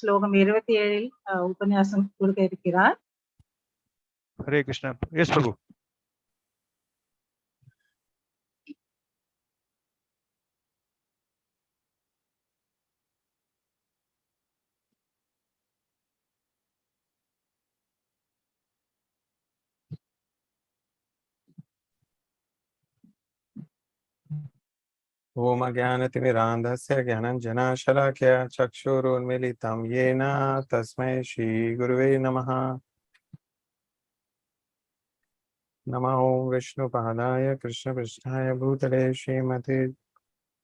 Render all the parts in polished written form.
ஸ்லோகம் 27 உபன்யாசம் கொடுக்க இருக்கிறார். Hare Krishna. Yes, Prabhu. Om Jnanatimirandhasya Jnananjana-shalakya Chakshurunmilitam Yena Tasmai Shri Guruve Namaha. Namo Vishnu Padaya Krishna Prishtaya Bhutale Srimati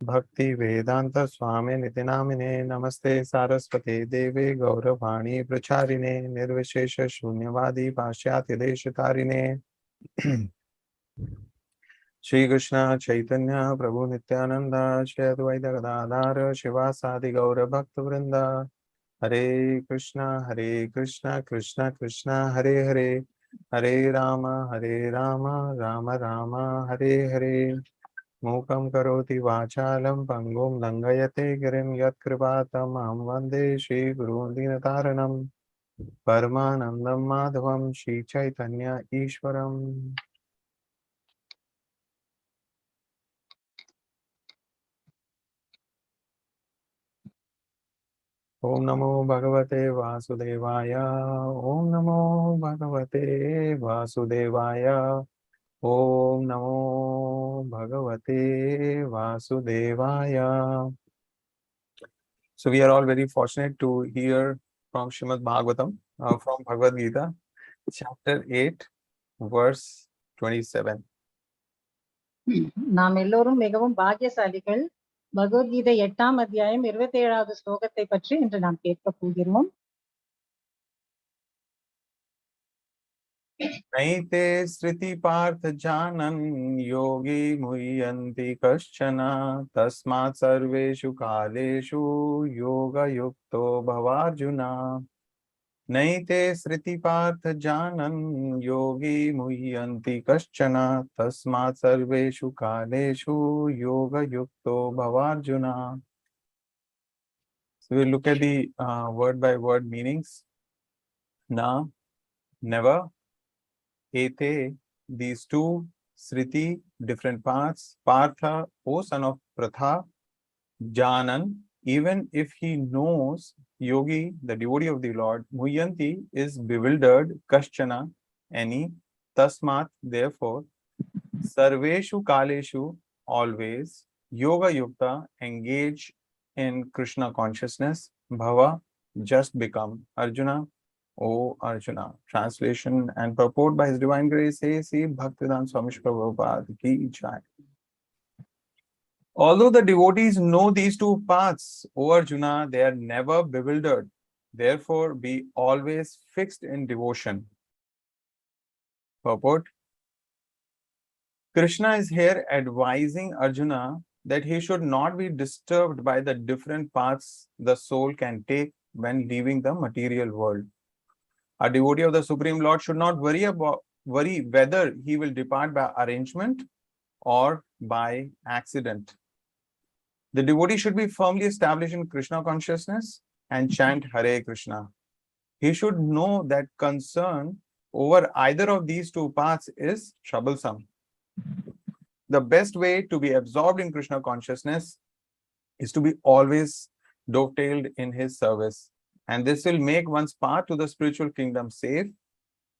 Bhakti Vedanta Swami Nitinamine Namaste Saraswati Devi Gauravani Pracharine Nirvishesha Shunyavadi Pashyati Deshatarine Shri Krishna Chaitanya Prabhu Nityananda Shri Advaita Gadadhara Shivasadi Gaura Bhakta Vrinda Hare Krishna Krishna Krishna Hare Hare Hare Rama Rama Rama Hare Hare Mukam Karoti Vachalam Pangum Langayate Girim Yat Kripatam Aham Vande Shri Guru Dinataranam Paramanandam Madhavam Shri Chaitanya Ishwaram. Om Namo Bhagavate Vasudevaya. Om Namo Bhagavate Vasudevaya. Om Namo Bhagavate Vasudevaya. So we are all very fortunate to hear from Srimad Bhagavatam, from Bhagavad Gita, chapter 8, verse 27. நாம் எல்லோரும் மிகவும் பாக்கியசாலிகள். பகவத்கீதை 8ஆம் அத்தியாயம் 27வது ஸ்லோகத்தை பற்றி இன்று நாம் கேட்க போகிறோம். naite sṛtī pārtha jānan yogī muhyati kaścana tasmāt sarveṣu kāleṣu yoga-yukto bhavārjuna. naite sṛtī pārtha jānan yogī muhyati kaścana tasmāt sarveṣu kāleṣu yoga-yukto bhavārjuna. So we'll look at the word by word meanings. Na, never. Naite, these two. Sṛtī, different parts. Pārtha, O son of Pratha. Jānan, even if he knows. Yogi, the devotee of the Lord. Muhyanti is bewildered. Kaścana, any. Tasmāt, therefore. Sarveṣu kāleṣu, always. Yoga-yukta, engage in Krishna consciousness. Bhava, just become. Arjuna, O Arjuna. Translation and purport by His Divine Grace A.C. Bhaktivedanta Swami Prabhupada ki jai. Although the devotees know these two paths, O Arjuna, they are never bewildered. Therefore, be always fixed in devotion. Purport. Krishna is here advising Arjuna that he should not be disturbed by the different paths the soul can take when leaving the material world. A devotee of the Supreme Lord should not worry whether he will depart by arrangement or by accident. The devotee should be firmly established in Krishna consciousness and chant Hare Krishna. He should know that concern over either of these two paths is troublesome. The best way to be absorbed in Krishna consciousness is to be always dovetailed in his service. And this will make one's path to the spiritual kingdom safe,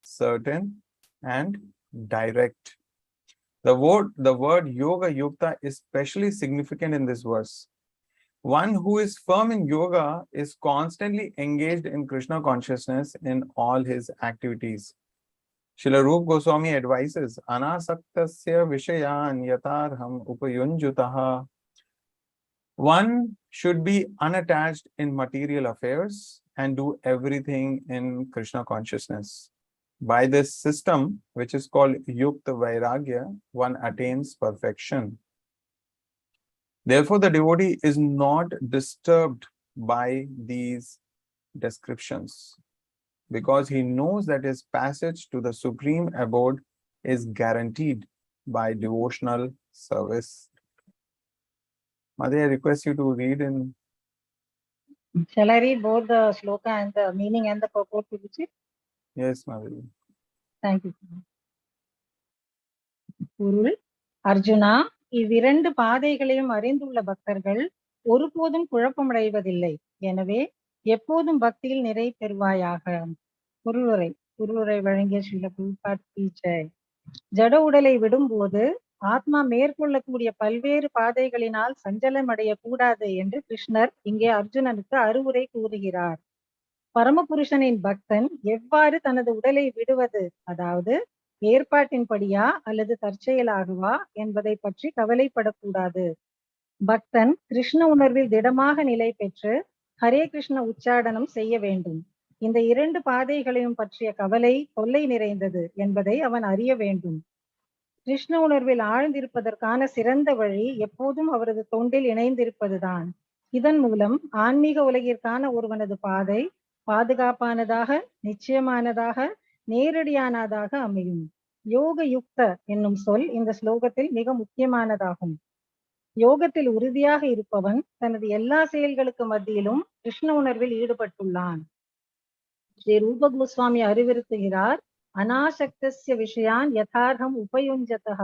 certain, and direct. The word yoga-yukta is especially significant in this verse. One who is firm in yoga is constantly engaged in Krishna consciousness in all his activities. Srila Rupa Goswami advises, Anasaktasya vishayan yatarham upayunjutaha. One should be unattached in material affairs and do everything in Krishna consciousness. By this system, which is called Yukta Vairagya, one attains perfection. Therefore, the devotee is not disturbed by these descriptions because he knows that his passage to the supreme abode is guaranteed by devotional service. Mother, I request you to read in Shall I read both the shloka and the meaning and the purport to which? Yes, Madhuri. Thank you. பொருள் அர்ஜுனா, இவ்விரண்டு பாதைகளையும் அறிந்துள்ள பக்தர்கள் ஒருபோதும் குழப்பமடைவதில்லை. எனவே எப்போதும் பக்தியில் நிறை பெறுவாயாக. பொருளுரை வழங்கிய ஸ்ரீல பிரபுபாத் கி ஜெய். ஜட உடலை விடும்போது ஆத்மா மேற்கொள்ளக்கூடிய பல்வேறு பாதைகளினால் சஞ்சலமடைய கூடாது என்று கிருஷ்ணர் இங்கே அர்ஜுனனுக்கு அறிவுரை கூறுகிறார். பரமபுருஷனின் பக்தன் எவ்வாறு தனது உடலை விடுவது, அதாவது ஏற்பாட்டின்படியா அல்லது தற்செயலாகவா என்பதை பற்றி கவலைப்படக்கூடாது. பக்தன் கிருஷ்ண உணர்வில் திடமாக நிலை பெற்று ஹரே கிருஷ்ண உச்சாடனம் செய்ய வேண்டும். இந்த இரண்டு பாதைகளையும் பற்றிய கவலை தொல்லை நிறைந்தது என்பதை அவன் அறிய வேண்டும். கிருஷ்ண உணர்வில் ஆழ்ந்திருப்பதற்கான சிறந்த வழி எப்போதும் அவரது தொண்டில் இணைந்திருப்பதுதான். இதன் மூலம் ஆன்மீக உலகிற்கான ஒருவனது பாதை பாதுகாப்பானதாக, நிச்சயமானதாக, நேரடியானதாக அமையும். யோக-யுக்த என்னும் சொல் இந்த ஸ்லோகத்தில் மிக முக்கியமானதாகும். யோகத்தில் உறுதியாக இருப்பவன் தனது எல்லா செயல்களுக்கு மத்தியிலும் கிருஷ்ண உணர்வில் ஈடுபட்டுள்ளான். ஸ்ரீ ரூப கோஸ்வாமி அறிவுறுத்துகிறார், அநாசக்தஸ்ய விஷயான் யதார்த்தம் உபயுஞ்சதः.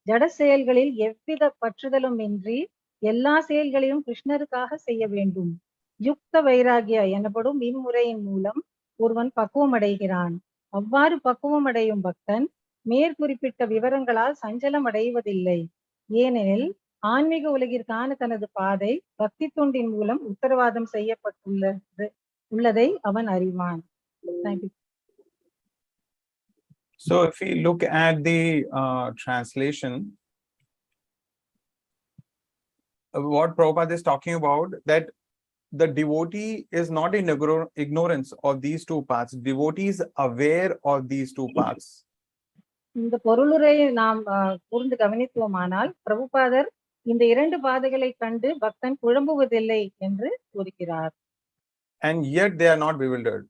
ஜட செயல்களில் எவ்வித பற்றுதலும் இன்றி எல்லா செயல்களையும் கிருஷ்ணருக்காக செய்ய வேண்டும். யுக்த வைராகிய எனப்படும் இம்முறையின் மூலம் ஒருவன் பக்குவம் அடைகிறான். அவ்வாறு பக்குவம் அடையும் பக்தன் மேற்குறிப்பிட்ட விவரங்களால் சஞ்சலம் அடைவதில்லை. ஏனெனில் ஆன்மீக உலகிற்கான தனது பாதை பக்தி தொண்டின் மூலம் உத்தரவாதம் செய்யப்பட்டுள்ளதை அவன் அறிவான். Thank you. So if we look at the translation, what Prabhupada is talking about, that the devotee is not in ignorance of these two paths. Devotee is aware of these two paths. இந்த பொருளுரையை நாம் கூர்ந்து கவனித்தோமானால் பிரபுபாதர் இந்த இரண்டு பாதைகளை கண்டு பக்தன் குழம்புவதில்லை என்று கூறுகிறார். And yet they are not bewildered.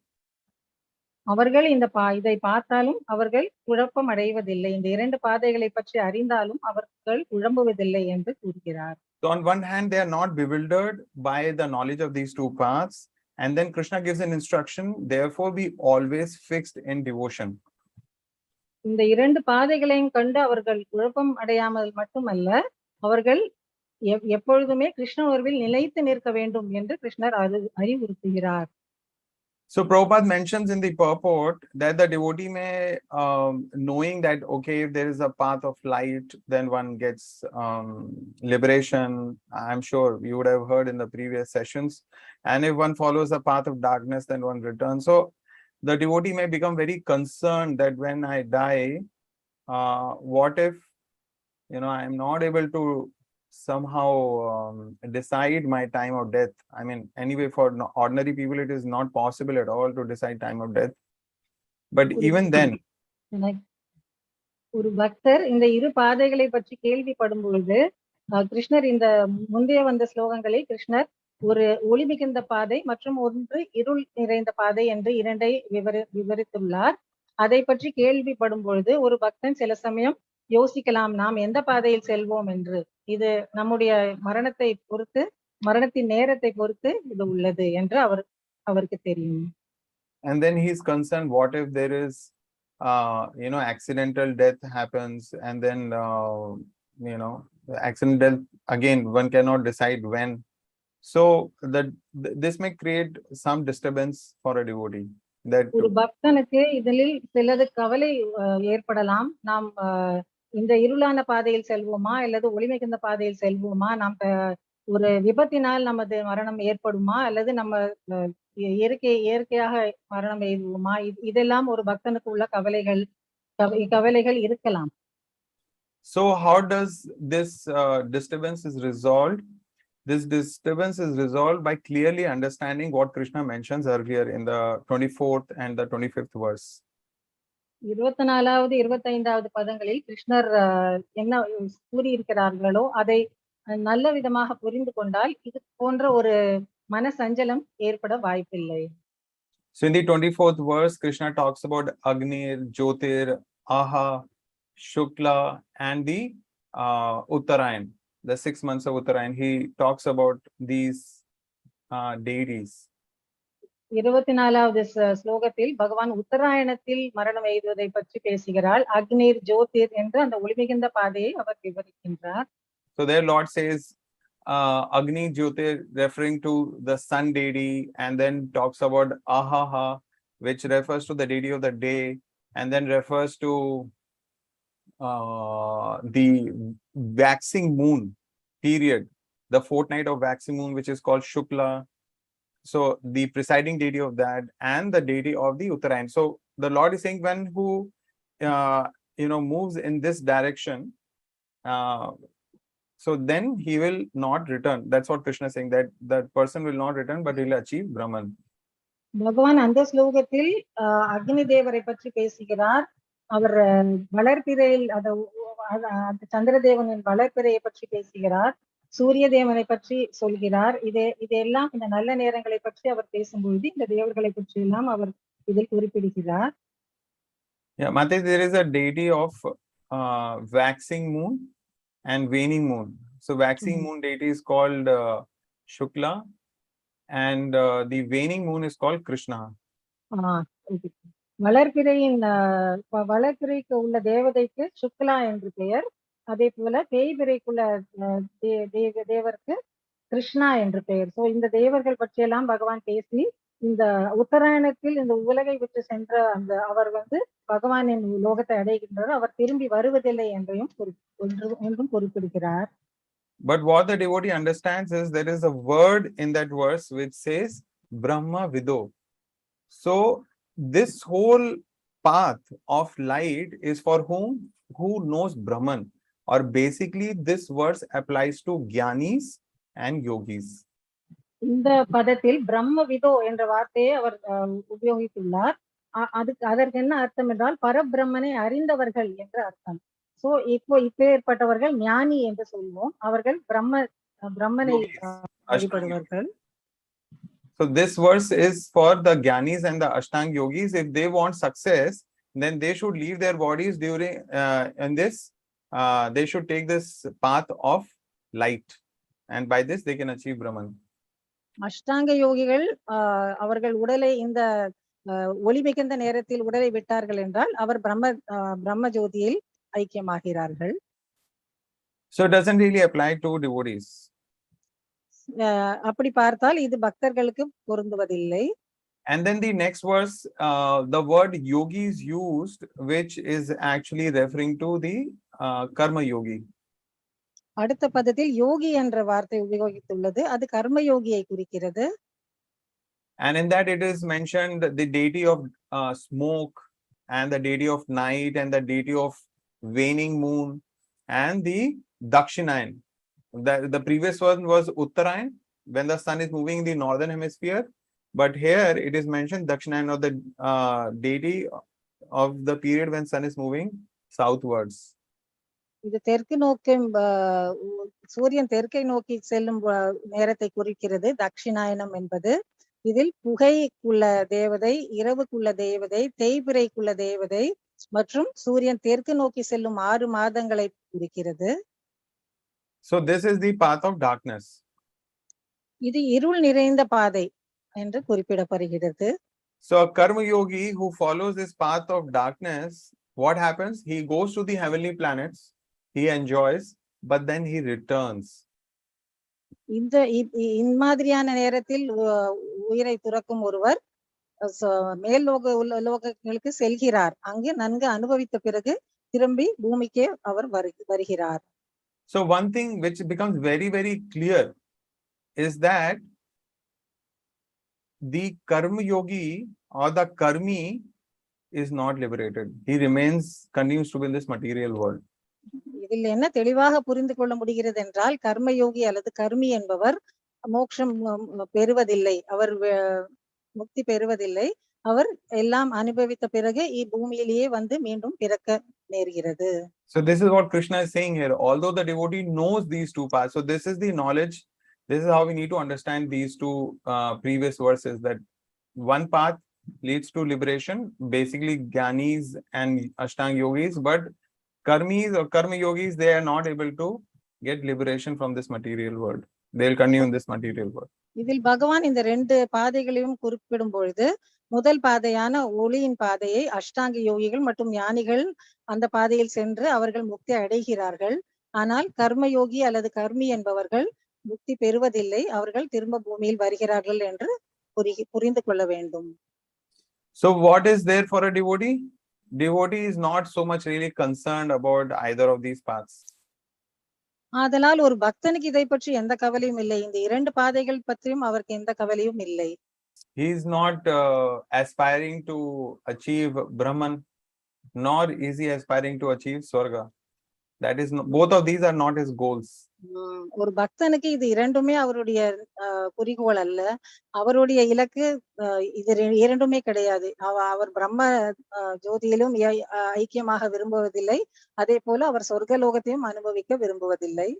அவர்கள் இதை பார்த்தாலும் அவர்கள் குழப்பம் அடைவதில்லை. இந்த இரண்டு பாதைகளை பற்றி அறிந்தாலும் அவர்கள் குழம்புவதில்லை என்று கூறுகிறார். So on one hand, they are not bewildered by the knowledge of these two paths, and then Krishna gives an instruction, therefore be always fixed in devotion. இந்த இரண்டு பாதைகளையும் கண்டு அவர்கள் குழப்பம் அடையாமல் மட்டுமல்ல, அவர்கள் எப்பொழுதுமே கிருஷ்ண உணர்வில் நிலைத்து நிற்க வேண்டும் என்று கிருஷ்ணர் அறிவுறுத்துகிறார். So Prabhupada mentions in the purport that the devotee may, knowing that, okay, if there is a path of light, then one gets liberation. I'm sure you would have heard in the previous sessions. And if one follows the path of darkness, then one returns. So the devotee may become very concerned that when I die, what if, I am not able to somehow decide my time of death. I mean, anyway, for ordinary people, it is not possible at all to decide time of death. But even then, ஒரு பக்தர் இந்த இரு பாதைகளை பற்றி கேள்விப்படும் பொழுது கிருஷ்ணர் இந்த முந்தைய வந்த ஸ்லோகங்களில் கிருஷ்ணர் ஒரு ஒளி மிகுந்த பாதை மற்றும் ஒன்று இருள் நிறைந்த பாதை என்று இரண்டை விவரித்துள்ளார். அதை பற்றி கேள்விப்படும் பொழுது ஒரு பக்தன் சில சமயம் யோசிக்கலாம், நாம் எந்த பாதையில் செல்வோம் என்று. இது நம்முடைய மரணத்தை பொறுத்து, மரணத்தின் நேரத்தை பொறுத்து இது உள்ளது என்று அவருக்கு தெரியும். And then he is concerned, what if there is accidental death happens, and then accidental death, again one cannot decide when. So this may create some disturbance for a devotee. ஒரு பக்தனுக்கு இதில் சிலது கவலை ஏற்படலாம். நாம் இந்த இருளான பாதையில் செல்வோமா அல்லது ஒளிமிகுந்த பாதையில் செல்வோமா, நாம் ஒரு விபத்தினால் நமது மரணம் ஏற்படுமா அல்லது நம்ம இயற்கையாக மரணம் எய்துவோமா, இதெல்லாம் ஒரு பக்தனுக்கு உள்ள கவலைகள் இருக்கலாம். So how does this disturbance is resolved? This disturbance is resolved by clearly understanding what Krishna mentions earlier in the 24th and the 25th verse. 24வது 25வது பதங்களில் கிருஷ்ணர் என்ன கூறியிருக்கிறார்களோ அதை நல்ல விதமாக புரிந்து கொண்டால் இது போன்ற ஒரு மன சஞ்சலம் ஏற்பட வாய்ப்பில்லை. So in the 24th verse, Krishna talks about Agnir, Jyotir, Aha, Shukla, and the Uttarayan, the 6 months of Uttarayan. He talks about these deities. 24வது ஸ்லோகத்தில் பகவான் உத்தராயணத்தில் மரணம் எய்துவதை பற்றி பேசுகிறார். அக்னிர் ஜோதிர் என்று அந்த ஒளிமிகுந்த பாதையை அவர் விவரிக்கின்றார். So there Lord says Agni Jyotir, referring to the sun deity, and then talks about Ahaha, which refers to the deity of the day, and then refers to the waxing moon period, the fortnight of waxing moon, which is called Shukla. So the presiding deity of that and the deity of the Uttarayan. So the Lord is saying when who moves in this direction, so then he will not return. That's what Krishna is saying, that that person will not return, but he will achieve Brahman. பகவான் அந்த ஸ்லோகத்தில் அக்னி தேவரை பற்றி பேசுகிறார். அவர் வளர்பிறையில் அந்த சந்திரதேவனின் வளர்பிறையை பற்றி பேசுகிறார். சூரிய தேவனை பற்றி சொல்கிறார். இதெல்லாம் இந்த நல்ல நேரங்களை பற்றி அவர் பேசும்பொழுது இந்த தேவர்களை பற்றி எல்லாம் அவர் இதில் குறிப்பிடுகிறார். Yeah, Mate, there is a deity of waxing moon and waning moon. So waxing moon deity is called Shukla, and the waning moon is called Krishna. வளர்பிறைக்கு உள்ள தேவதைக்கு சுக்லா என்று பெயர். அதே போல தேய்பிறைக்குள்ள தேவருக்கு கிருஷ்ணா என்று பெயர். சோ இந்த தேவர்கள் பற்றியெல்லாம் பகவான் பேசி இந்த உத்தராயணத்தில் இந்த உலகை விட்டு சென்ற அந்த அவர் பகவானின் லோகத்தை அடைகின்றார். அவர் திரும்பி வருவதில்லை என்றும் குறிப்பிடுகிறார். But what the devotee understands is there is a word in that verse which says Brahma Vido. So this whole path of light is for who knows Brahman, or basically this verse applies to Gyanis and Yogis. இந்த பதத்தில் பிரம்ம விதோ என்ற வார்த்தையை அவர் உபயோகித்துள்ளார். அதற்கு என்ன அர்த்தம் என்றால் பரபிரம்மனை அறிந்தவர்கள் என்ற அர்த்தம். சோ இப்பேற்பட்டவர்கள் ஞானி என்று சொல்வோம். அவர்கள் பிரம்மனை வழிபடுவார்கள். So this verse is for the Gyanis and the Ashtanga Yogis. If they want success, then they should leave their bodies during in this. They should take this path of light, and by this they can achieve Brahman. அஷ்டாங்க யோகிகள் அவர்கள் உடலை இந்த ஒளிமிகுந்த நேரத்தில் உடலை விட்டார்கள் என்றால் அவர் பிரம்ம ஜோதியில் ஐக்கியமாகிறார்கள். So it doesn't really apply to devotees. அப்படி பார்த்தால் இது பக்தர்களுக்கு பொருந்துவதில்லை. And then the next verse, the word yogi is used, which is actually referring to the karma yogi. அடுத்த பதத்தில் யோகி என்ற வார்த்தை உபயோகித்துள்ளது. அது கர்ம யோகியை குறிக்கிறது. And in that it is mentioned the deity of smoke, and the deity of night, and the deity of waning moon, and the Dakshinayan. The previous one was Uttarayan, when the sun is moving in the northern hemisphere, but here it is mentioned Dakshinayan, or the deity of the period when sun is moving southwards. இது தெற்கு நோக்கி சூரியன் தெற்கை நோக்கி செல்லும் நேரத்தை குறிக்கிறது தட்சிணாயனம் என்பது. இதில் புகைக்குள்ள தேவதை, இரவுக்குள்ள தேவதை, தேய்பிறைக்குள்ள தேவதை மற்றும் சூரியன் தெற்கு நோக்கி செல்லும் 6 மாதங்களை குறிக்கிறது. So this is the path of darkness. இது இருள் நிறைந்த பாதை என்று குறிப்பிடப்படுகிறது. So a karma yogi who follows this path of darkness, what happens? He goes to the heavenly planets, he enjoys, but then he returns. இந்த மாதிரியான நேரத்தில் உயிரை துறக்கும் ஒருவர் மேல் லோகங்களுக்கு செல்கிறார். அங்கு நன்கு அனுபவித்த பிறகு திரும்பி பூமிக்கே அவர் வருகிறார். So one thing which becomes very, very clear is that the karma yogi or the karmi is not liberated. He continues to be in this material world. இதில் என்ன தெளிவாக புரிந்து கொள்ள முடிகிறது என்றால் கர்ம யோகி அல்லது கர்மி என்பவர் மோட்சம் பெறுவதில்லை, அவர் முக்தி பெறுவதில்லை. அவர் எல்லாம் அனுபவித்த பிறகு பூமியிலேயே மீண்டும் பிறக்க நேர்கிறது. So this is what Krishna is saying here. Although the devotee knows these two paths, so this is the knowledge. This is how we need to understand these two previous verses, that one path leads to liberation, basically Gyanis and Ashtanga Yogis, but Karmis or Karma Yogis, they are not able to get liberation from this material world. They will continue in this material world. இதில் பகவான் இந்த ரெண்டு பாதைகளையும் குறிப்பிடும் பொழுது முதல் பாதையான ஒளியின் பாதையை அஷ்டாங்க யோகிகள் மற்றும் ஞானிகள் அந்த பாதையில் சென்று அவர்கள் முக்தி அடைகிறார்கள். ஆனால் கர்மயோகி அல்லது கர்மி என்பவர்கள் முக்தி பெறுவதில்லை, அவர்கள் திரும்ப பூமியில் வருகிறார்கள் என்று புரிந்து கொள்ள வேண்டும். So what is there for a devotee? Devotee is not so much really concerned about either of these paths. ஆதலால் ஒரு பக்தனுக்கு இதை பற்றி எந்த கவலையும் இல்லை, இந்த இரண்டு பாதைகள் பற்றியும் அவருக்கு எந்த கவலையும் இல்லை. He is not aspiring to achieve Brahman, nor is he aspiring to achieve Swarga. That is both of these are not his goals. ஒரு பக்தனுக்கு இது இரண்டுமே அவருடைய குறிக்கோள் அல்ல, அவருடைய இலக்கு இது இரண்டுமே கிடையாது. அவர் பிரம்ம ஜோதியிலும் ஐக்கியமாக விரும்புவதில்லை, அதே போல அவர் சொர்க்கலோகத்தையும் அனுபவிக்க விரும்புவதில்லை.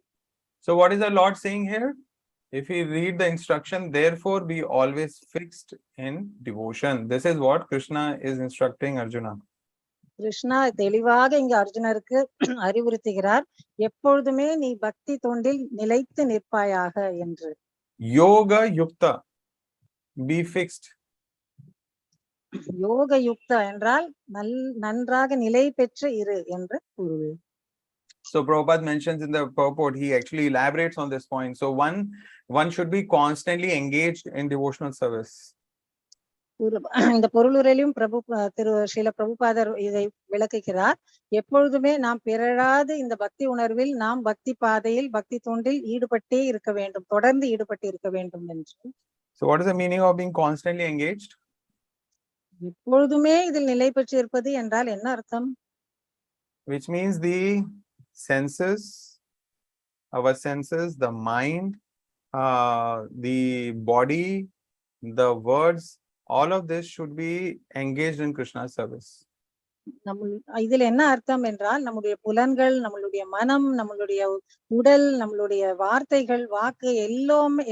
So what is the Lord saying here? If we read the instruction, therefore be always fixed in devotion. This is what Krishna is instructing Arjuna. Krishna தெளிவாக இங்கு அர்ஜுனருக்கு அறிவுறுத்துகிறார், எப்பொழுதுமே நீ பக்தி தொண்டில் நிலைத்து நிற்பாயாக என்று. yoga-yukto, be fixed. yoga-yukto என்றால் நன்றாக நிலை பெற்று இரு என்று பொருள். So Prabhupada mentions in the purport, he actually elaborates on this point. So one should be constantly engaged in devotional service. இந்த பொருளுரையிலும் திரு ஸ்ரீல பிரபுபாதர் இதை விளக்குகிறார், எப்பொழுதுமே நாம் பிறராது இந்த பக்தி உணர்வில் நாம் பக்தி பாதையில் பக்தி தொண்டில் ஈடுபட்டே இருக்க வேண்டும், தொடர்ந்து ஈடுபட்டு இருக்க வேண்டும் என்று. So what is the meaning of being constantly engaged? எப்பொழுதுமே இதில் நிலை பெற்று இருப்பது என்றால் என்ன அர்த்தம்? Which means the senses, our senses, the mind, the body, the words, all of this should be engaged in Krishna's service. இதில் என்ன அர்த்தம் என்றால் நம்முடைய புலன்கள், நம்மளுடைய மனம், நம்மளுடைய உடல், நம்மளுடைய வார்த்தைகள், வாக்கு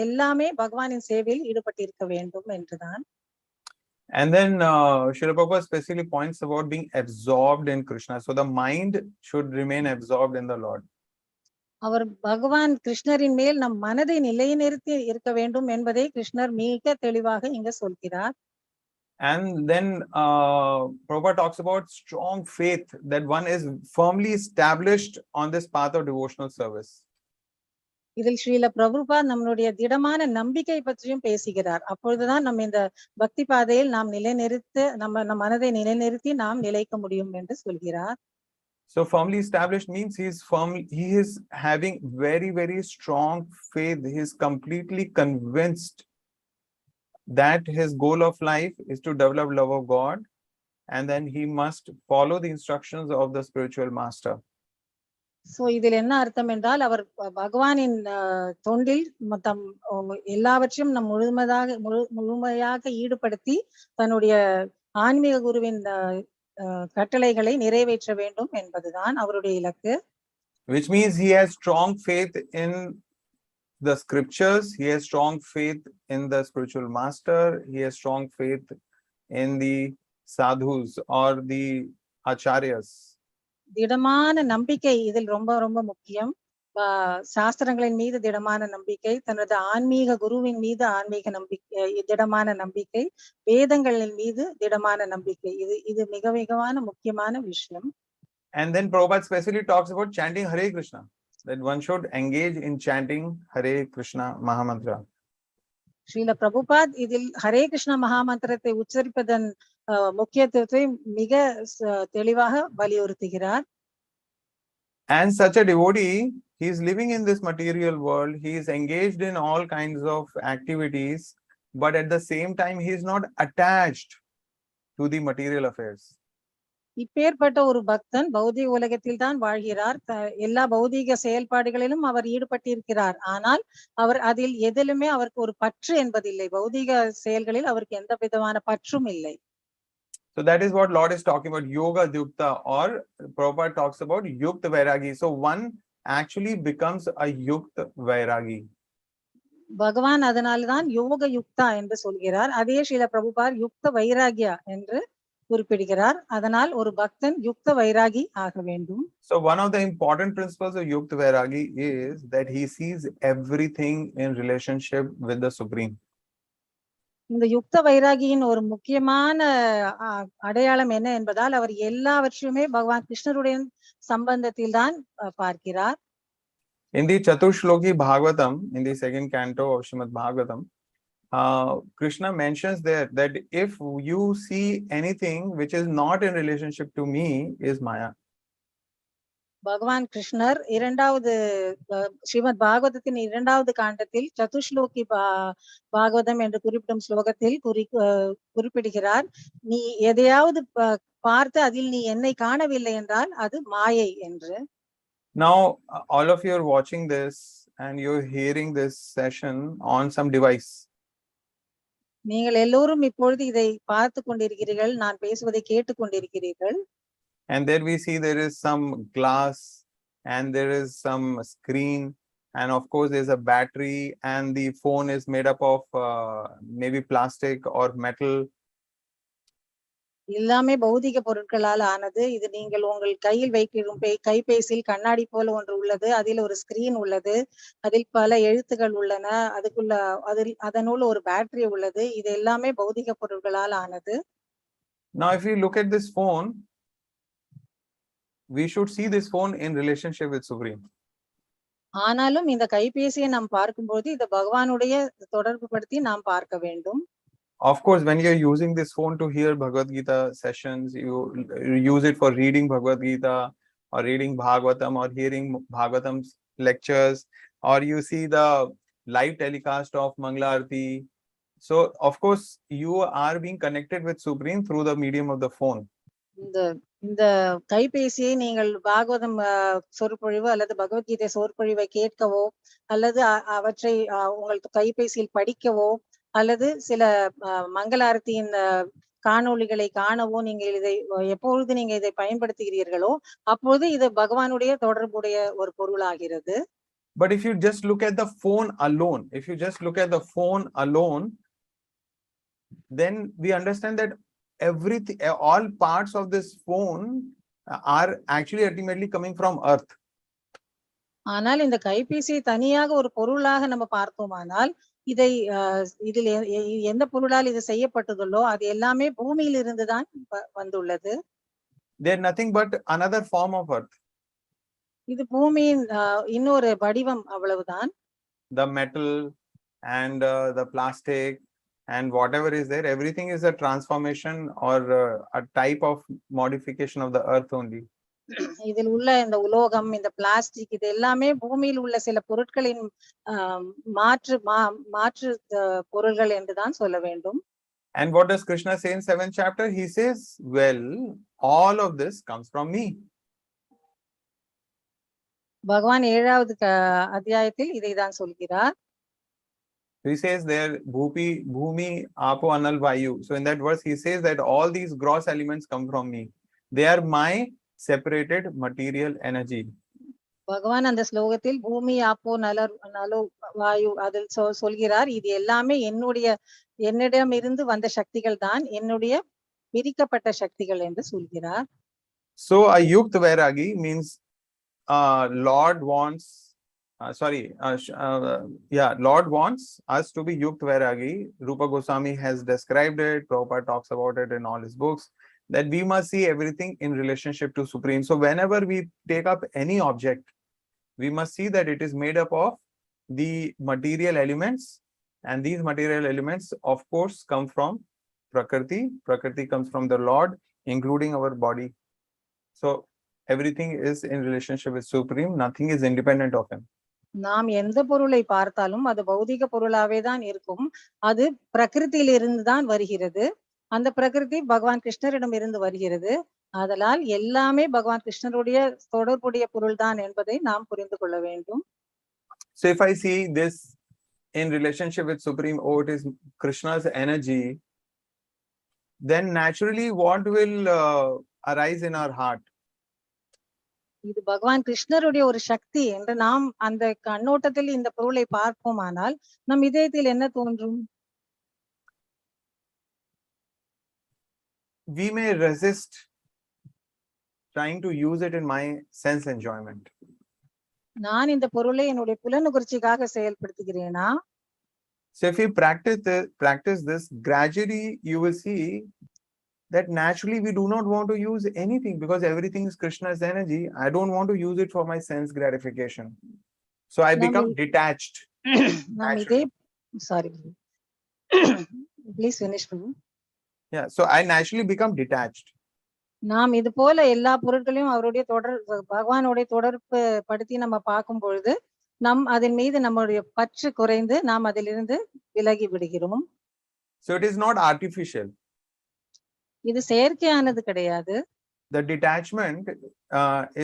எல்லாமே பகவானின் சேவையில் ஈடுபட்டு இருக்க வேண்டும் என்றுதான். And then Srila Prabhupada specifically points about being absorbed in Krishna. So the mind should remain absorbed in the Lord. அவர் பகவான் கிருஷ்ணரின் மேல் நம் மனதை நிலைநிறுத்தி இருக்க வேண்டும் என்பதை கிருஷ்ணர் மிக தெளிவாக இங்க சொல்கிறார். And then Prabhupada talks about strong faith, that one is firmly established on this path of devotional service. இதில் ஸ்ரீல பிரபுபாத் நம்மளுடைய திடமான நம்பிக்கை பற்றியும் பேசுகிறார். அப்பொழுதுதான் நம்ம இந்த பக்தி பாதையில் நாம் நம்ம மனதை நிலைநிறுத்தி நாம் நிலைக்க முடியும் என்று சொல்கிறார். So firmly established means he is having very, very strong faith. He is completely convinced that his goal of life is to develop love of God, and then he must follow the instructions of the spiritual master. So இதில் என்ன அர்த்தம் என்றால் அவர் பகவானின் தொண்டில் எல்லாவற்றையும் நம் முழுமையாக ஈடுபடுத்தி தன்னுடைய ஆன்மீக குருவின் கட்டளைகளை நிறைவேற்ற வேண்டும் என்பதுதான் அவருடைய இலக்கு. Which means he has strong faith in the scriptures, he has strong faith in the spiritual master, he has strong faith in the sadhus or the acharyas. திடமான நம்பிக்கை இதில் ரொம்ப ரொம்ப முக்கியம். சாஸ்திரங்களின் மீது திடமான நம்பிக்கை, தனது ஆன்மீக குருவின் மீது திடமான நம்பிக்கை, வேதங்களின் மீது திடமான நம்பிக்கை, இது மிக மிகமான முக்கியமான விஷயம். And then Prabhupada specifically talks about chanting Hare Krishna, that one should engage in chanting Hare Krishna Mahamantra. Srila Prabhupad இதில் ஹரே கிருஷ்ண மகாமந்திரத்தை உச்சரிப்பதன் முக்கியத்துவத்தை மிக தெளிவாக வலியுறுத்துகிறார். And such a devotee, he is living in this material world, he is engaged in all kinds of activities, but at the same time he is not attached to the material affairs. இப்பேற்பட்ட ஒரு பக்தன் பௌதிக உலகத்தில் தான் வாழ்கிறார், எல்லா பௌதிக செயல்பாடுகளிலும் அவர் ஈடுபட்டிருக்கிறார், ஆனால் அவர் அதில் எதிலுமே அவருக்கு ஒரு பற்று என்பதில்லை, பௌதிக செயல்களில் அவருக்கு எந்த விதமான பற்றும் இல்லை. So that is what Lord is talking about, yoga-yukto, or Prabhupada talks about yukta vairagi. So one actually becomes a yukta vairagi. பகவான் அதனால்தான் யோக யுக்தா என்று சொல்கிறார். அதே ஸ்ரீல பிரபுபார் யுக்த வைராகியா என்று குறிப்பிடுகிறார். அதனால் ஒரு பக்தன் யுக்த வைராகி ஆக வேண்டும். So one of the important principles of yukta vairagi is that he sees everything in relationship with the Supreme. இந்த யுக்த வைராகியின் ஒரு முக்கியமான அடையாளம் என்ன என்பதால் அவர் எல்லாவற்றையுமே பகவான் கிருஷ்ணருடைய சம்பந்தத்தில் தான் பார்க்கிறார். In the Chaturshloki Bhagavatam, in the second canto of Srimad Bhagavatam, Krishna mentions there that if you see anything which is not in relationship to me is Maya. பகவான் கிருஷ்ணர் இரண்டாவது ஸ்ரீமத் பாகவதத்தின் இரண்டாவது காண்டத்தில் சதுஷ்லோகி பாகவதம் என்று குறிப்பிடும் ஸ்லோகத்தில் குறிப்பிடுகிறார், நீ எதையாவது பார்த்து அதில் நீ என்னை காணவில்லை என்றால் அது மாயை என்று. Now all of you are watching this and you're hearing this session on some device. நீங்கள் எல்லோரும் இப்பொழுது இதை பார்த்து கொண்டிருக்கிறீர்கள், நான் பேசுவதை கேட்டுக் கொண்டிருக்கிறீர்கள். And there we see there is some glass and there is some screen and of course there's a battery and the phone is made up of maybe plastic or metal. எல்லாமே பௌதிக பொருட்களால் ஆனது. இது நீங்கள் உங்கள் கையில் வைக்கும் கைபேசியில் கண்ணாடி போல ஒன்று உள்ளது, அதில் ஒரு ஸ்கிரீன் உள்ளது, அதில் பல எழுத்துக்கள் உள்ளன, அதனுள் ஒரு பேட்டரி உள்ளது. இது எல்லாமே பௌதிக பொருட்களால் ஆனது. Now if you look at this phone, we should see this phone in relationship with Supreme. ஆனாலும் இந்த கைபேசியை நாம் பார்க்கும்போது இது பகவானுடைய தொடர்பு படுத்தி நாம் பார்க்க வேண்டும். Of course, when you're using this phone to hear Bhagavad Gita sessions, you use it for reading Bhagavad Gita or reading Bhagavatam or hearing Bhagavatam's lectures, or you see the live telecast of Mangala Arati. So, of course, you are being connected with Supreme through the medium of the phone. இந்த கைபேசியை நீங்கள் பாகவதம் சொற்பொழிவு அல்லது பகவத்கீதை சொற்பொழிவை கேட்கவோ அல்லது அவற்றை உங்கள் கைபேசியில் படிக்கவோ அல்லது சில மங்களாரத்தியின் காணொளிகளை காணவோ நீங்கள் இதை எப்பொழுது நீங்க இதை பயன்படுத்துகிறீர்களோ அப்போது இது பகவானுடைய தொடர்புடைய ஒரு பொருளாகிறது. But if you just look at the phone alone, then we understand that everything, all parts of this phone are actually ultimately coming from earth. ஆனால் இந்த கைபேசியை தனியாக ஒரு பொருளாக நம்ம பார்த்தோமானால் இதை இதில் எந்த பொருளால் இது செய்யப்பட்டதோ அது எல்லாமே பூமியில் இருந்து தான் வந்துள்ளது. They are nothing but another form of earth. இது பூமியின் இன்னொரு வடிவம், அவ்வளவுதான். The metal and the plastic and whatever is there, everything is a transformation or a type of modification of the earth only. இதில் உள்ள இந்த உலோகம், இந்த பிளாஸ்டிக், இது எல்லாமே பூமியில் உள்ள சில பொருட்களின் மாற்று பொருள்கள் என்றுதான் சொல்ல வேண்டும். And what does Krishna say in 7th chapter? He says, well, all of this comes from me. பகவான் 7வது அத்தியாயத்தில் இதைதான் சொல்கிறார். He says there, Bhumi, Apo, Anal, Vayu. So in that verse, he says that all these gross elements come from me. They are my separated material energy. பகவான் அந்த ஸ்லோகத்தில் பூமி, ஆப்போ, நலோ, வாயு அதில் சொல்கிறார், இது எல்லாமே என்னிடம் இருந்து வந்த சக்திகள் தான், என்னுடைய பிரிக்கப்பட்ட சக்திகள் என்று சொல்கிறார். So a yukta vairagi means Lord wants us to be yukta vairagi. Rupa Goswami has described it, Prabhupada talks about it in all his books, that we must see everything in relationship to Supreme. So whenever we take up any object, we must see that it is made up of the material elements, and these material elements of course come from Prakriti. Prakriti comes from the Lord, including our body. So everything is in relationship with Supreme, nothing is independent of him. நாம் எந்த பொருளை பார்த்தாலும் அது பௌதிக பொருளாவே தான் இருக்கும். அது பிரகிருதியிலிருந்து தான் வருகிறது. அந்த பிரகிருதி பகவான் கிருஷ்ணரிடம் இருந்து வருகிறது. அதனால் எல்லாமே பகவான் கிருஷ்ணருடைய தொடர்புடைய பொருள் தான் என்பதை நாம் புரிந்து கொள்ள வேண்டும். So if I see this in relationship with Supreme, oh, it is Krishna's energy, then naturally what will arise in our heart? இது பகவான் கிருஷ்ணருடைய ஒரு சக்தி என்று நாம் அந்த கண்ணோட்டத்தில் இந்த பொருளை பார்ப்போமானால் நம் இதயத்தில் என்ன தோன்றும்? we may resist trying to use it in my sense enjoyment. நான் இந்த பொருளை என்னுடைய புலனுகர்ச்சிக்காக செயல்படுத்துகிறேனா? So if we practice this gradually, you will see that naturally we do not want to use anything because everything is Krishna's energy. I don't want to use it for my sense gratification. So I become detached. நாம் இதே sorry please finish. Yeah, so I naturally become detached. நாம் இது போல எல்லா பொருட்களையும் அவருடைய பகவானுடைய தொடர்பு படுத்தி நம்ம பார்க்கும் பொழுது அதன் மீது நம்முடைய பற்று குறைந்து நாம் அதிலிருந்து விலகி விடுகிறோம். So it is not artificial. இது செயற்கையானது கிடையாது. The detachment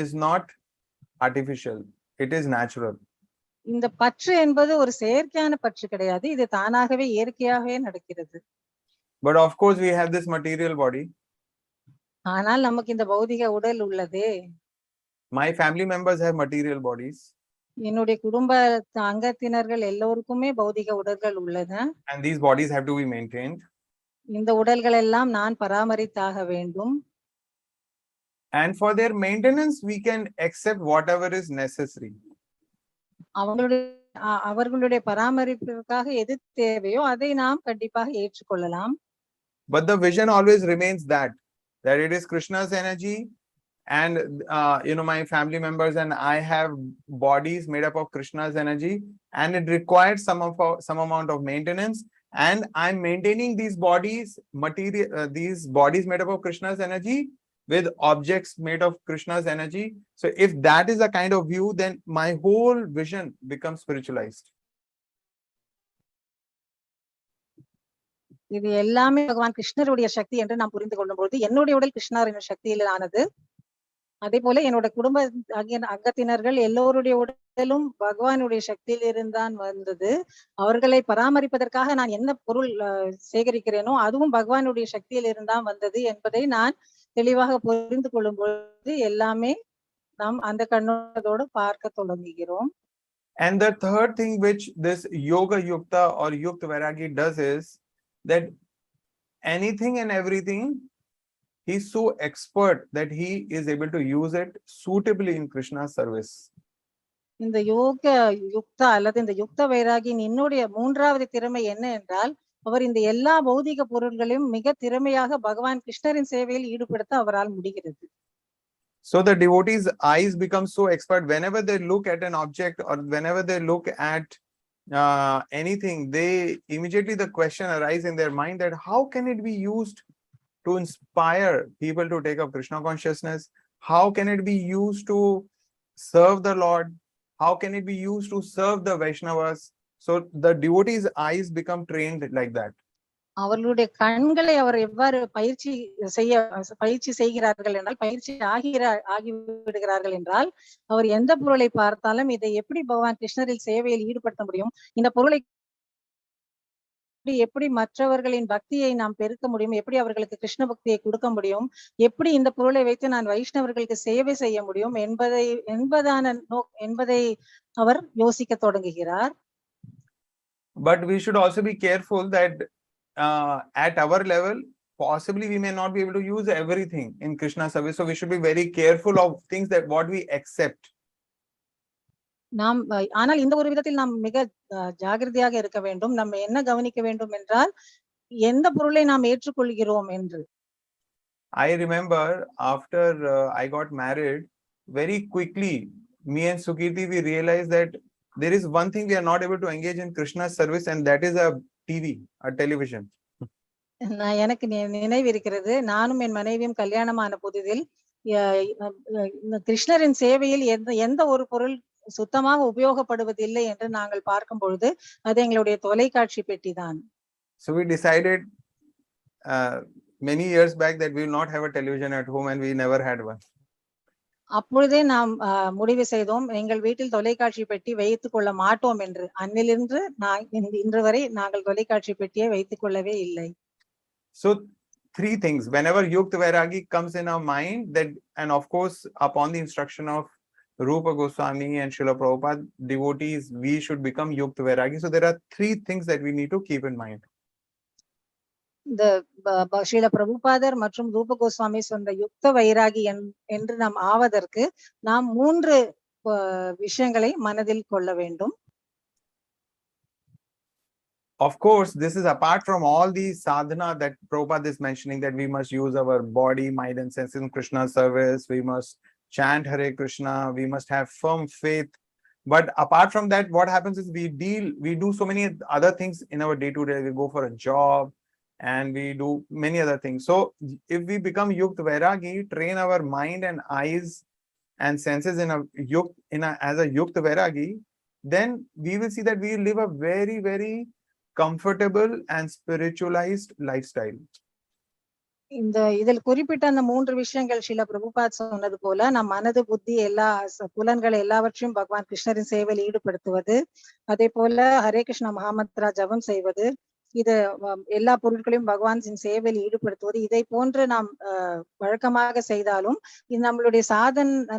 is not artificial. It is natural. இந்த பற்று என்பது ஒரு செயற்கையான பற்று கிடையாது. இது தானாகவே இயற்கையாகவே நடக்கிறது. But of course we have this material body. ஆனால் நமக்கு இந்த பௌதிக உடல் உள்ளதே. My family members have material bodies. என்னுடைய குடும்ப அங்கத்தினர்கள் எல்லோருக்குமே பௌதிக உடல்கள் உள்ளன. And these bodies have to be maintained. இந்த உடல்கள் எல்லாம் நான் பராமரித்தாக வேண்டும். And for their maintenance we can accept whatever is necessary. அவர்களுடைய பராமரிப்பிற்காக எது தேவையோ அதை நாம் கண்டிப்பாக ஏற்றுக்கொள்ளலாம். But the vision always remains that it is Krishna's energy, and my family members and I have bodies made up of Krishna's energy, and it requires some amount of maintenance, and I'm maintaining these bodies made up of Krishna's energy with objects made of Krishna's energy. So if that is a kind of view, then my whole vision becomes spiritualized. இது எல்லாமே பகவான் கிருஷ்ணருடைய சக்தி என்று நாம் புரிந்து கொள்ளும்போது என்னுடைய உடல் கிருஷ்ணரின் சக்தியில் ஆனது. அதே போல என்னோட குடும்ப அங்கத்தினர்கள் எல்லோருடைய உடலும் பகவானுடைய சக்தியில் இருந்தான் வந்தது. அவர்களை பராமரிப்பதற்காக நான் என்ன பொருள் சேகரிக்கிறேனோ அதுவும் பகவானுடைய சக்தியில் இருந்தான் வந்தது என்பதை நான் தெளிவாக புரிந்து கொள்ளும் பொழுது எல்லாமே நாம் அந்த கண்ணோட்டத்தோடு பார்க்க தொடங்குகிறோம். And the third thing which this yoga-yukta or yukta vairagi does is that anything and everything he's so expert that he is able to use it suitably in Krishna's service. இந்த யோக யுக்தா அல்லது இந்த யுக்த வைராகியின் இன்னுடைய மூன்றாவது திறமை என்ன என்றால் அவர் இந்த எல்லா பௌதிக பொருள்களையும் மிக திறமையாக பகவான் கிருஷ்ணரின் சேவையில் ஈடுபடுத்த அவரால் முடிகிறது. So the devotees' eyes become so expert whenever they look at an object or whenever they look at anything, they immediately the question arises in their mind that how can it be used to inspire people to take up Krishna consciousness? How can it be used to serve the Lord? How can it be used to serve the Vaishnavas? So the devotees' eyes become trained like that. அவர்களுடைய கண்களை அவர் எவ்வாறு பயிற்சி செய்கிறார்கள் என்றால் ஆகிவிடுகிறார்கள் என்றால் அவர் எந்த பொருளை பார்த்தாலும் இதை எப்படி பகவான் கிருஷ்ணரில் சேவையில் ஈடுபடுத்த முடியும், இந்த பொருளை எப்படி மற்றவர்களின் பக்தியை நாம் பெருக்க முடியும், எப்படி அவர்களுக்கு கிருஷ்ண பக்தியை கொடுக்க முடியும், எப்படி இந்த பொருளை வைத்து நான் வைஷ்ணவர்களுக்கு சேவை செய்ய முடியும் என்பதை அவர் யோசிக்க தொடங்குகிறார். But we should also be careful that at our level possibly we may not be able to use everything in Krishna service, so we should be very careful of things that what we accept. ஆனால் இந்த ஒரு விதத்தில் நாம் மிக ஜாகிரதையாக இருக்க வேண்டும். நம்ம என்ன கவனிக்க வேண்டும் என்றால் எந்த பொருளை நாம் ஏற்றுக்கொள்கிறோம் என்று. I remember after I got married, very quickly me and Sukirti we realized that there is one thing we are not able to engage in Krishna service, and that is a television. எனக்கு நினைவு இருக்கிறது, நானும் என் மனைவியும் கல்யாணமான புதிதில் கிருஷ்ணரின் சேவையில் எந்த ஒரு பொருள் சுத்தமாக உபயோகப்படுவதில்லை என்று நாங்கள் பார்க்கும் பொழுது அது எங்களுடைய தொலைக்காட்சி பெட்டி தான். So we decided many years back that we will not have a television at home, and we never had one. அப்பொழுதே நாம் முடிவு செய்தோம் எங்கள் வீட்டில் தொலைக்காட்சி பெட்டி வைத்துக் கொள்ள மாட்டோம் என்று. அன்னிலிருந்து இன்று வரை நாங்கள் தொலைக்காட்சி பெட்டியை வைத்துக் கொள்ளவே இல்லை. So three things whenever yukta vairagi comes in our mind, that and of course upon the instruction of Rupa Goswami and Srila Prabhupada, devotees, we should become yukta vairagi. So there are three things that we need to keep in mind. இந்த ஸ்ரீல பிரபுபாதர் மற்றும் ரூப கோஸ்வாமி சொன்ன யுக்த வைராகி என்று நாம் ஆவதற்கு நாம் 3 விஷயங்களை மனதில் கொள்ள வேண்டும். Of course, this is apart from all these sadhana that Prabhupada is mentioning, that we must use our body, mind and senses in Krishna's service. We must chant Hare Krishna. We must have firm faith. But apart from that, what happens is we do so many other things in our day-to-day. We go for a job and we do many other things. So if we become Yukt Vairagi, train our mind and eyes and senses as a Yukt Vairagi, then we will see that we live a very, very comfortable and spiritualized lifestyle. இதில் குறிப்பிட்ட அந்த 3 விஷயங்கள் ஸ்ரீல பிரபுபாத் சொன்னது போல நம் மனது புத்தி எல்லா புலன்கள் எல்லாவற்றையும் பகவான் கிருஷ்ணரின் சேவையில் ஈடுபடுத்துவது, அதே போல ஹரே கிருஷ்ண மகாமந்திரா ஜபம் செய்வது, இது எல்லா பொருட்களையும் பகவானின் சேவையில் ஈடுபடுத்துவது, இதை போன்று நாம் வழக்கமாக செய்தாலும் இது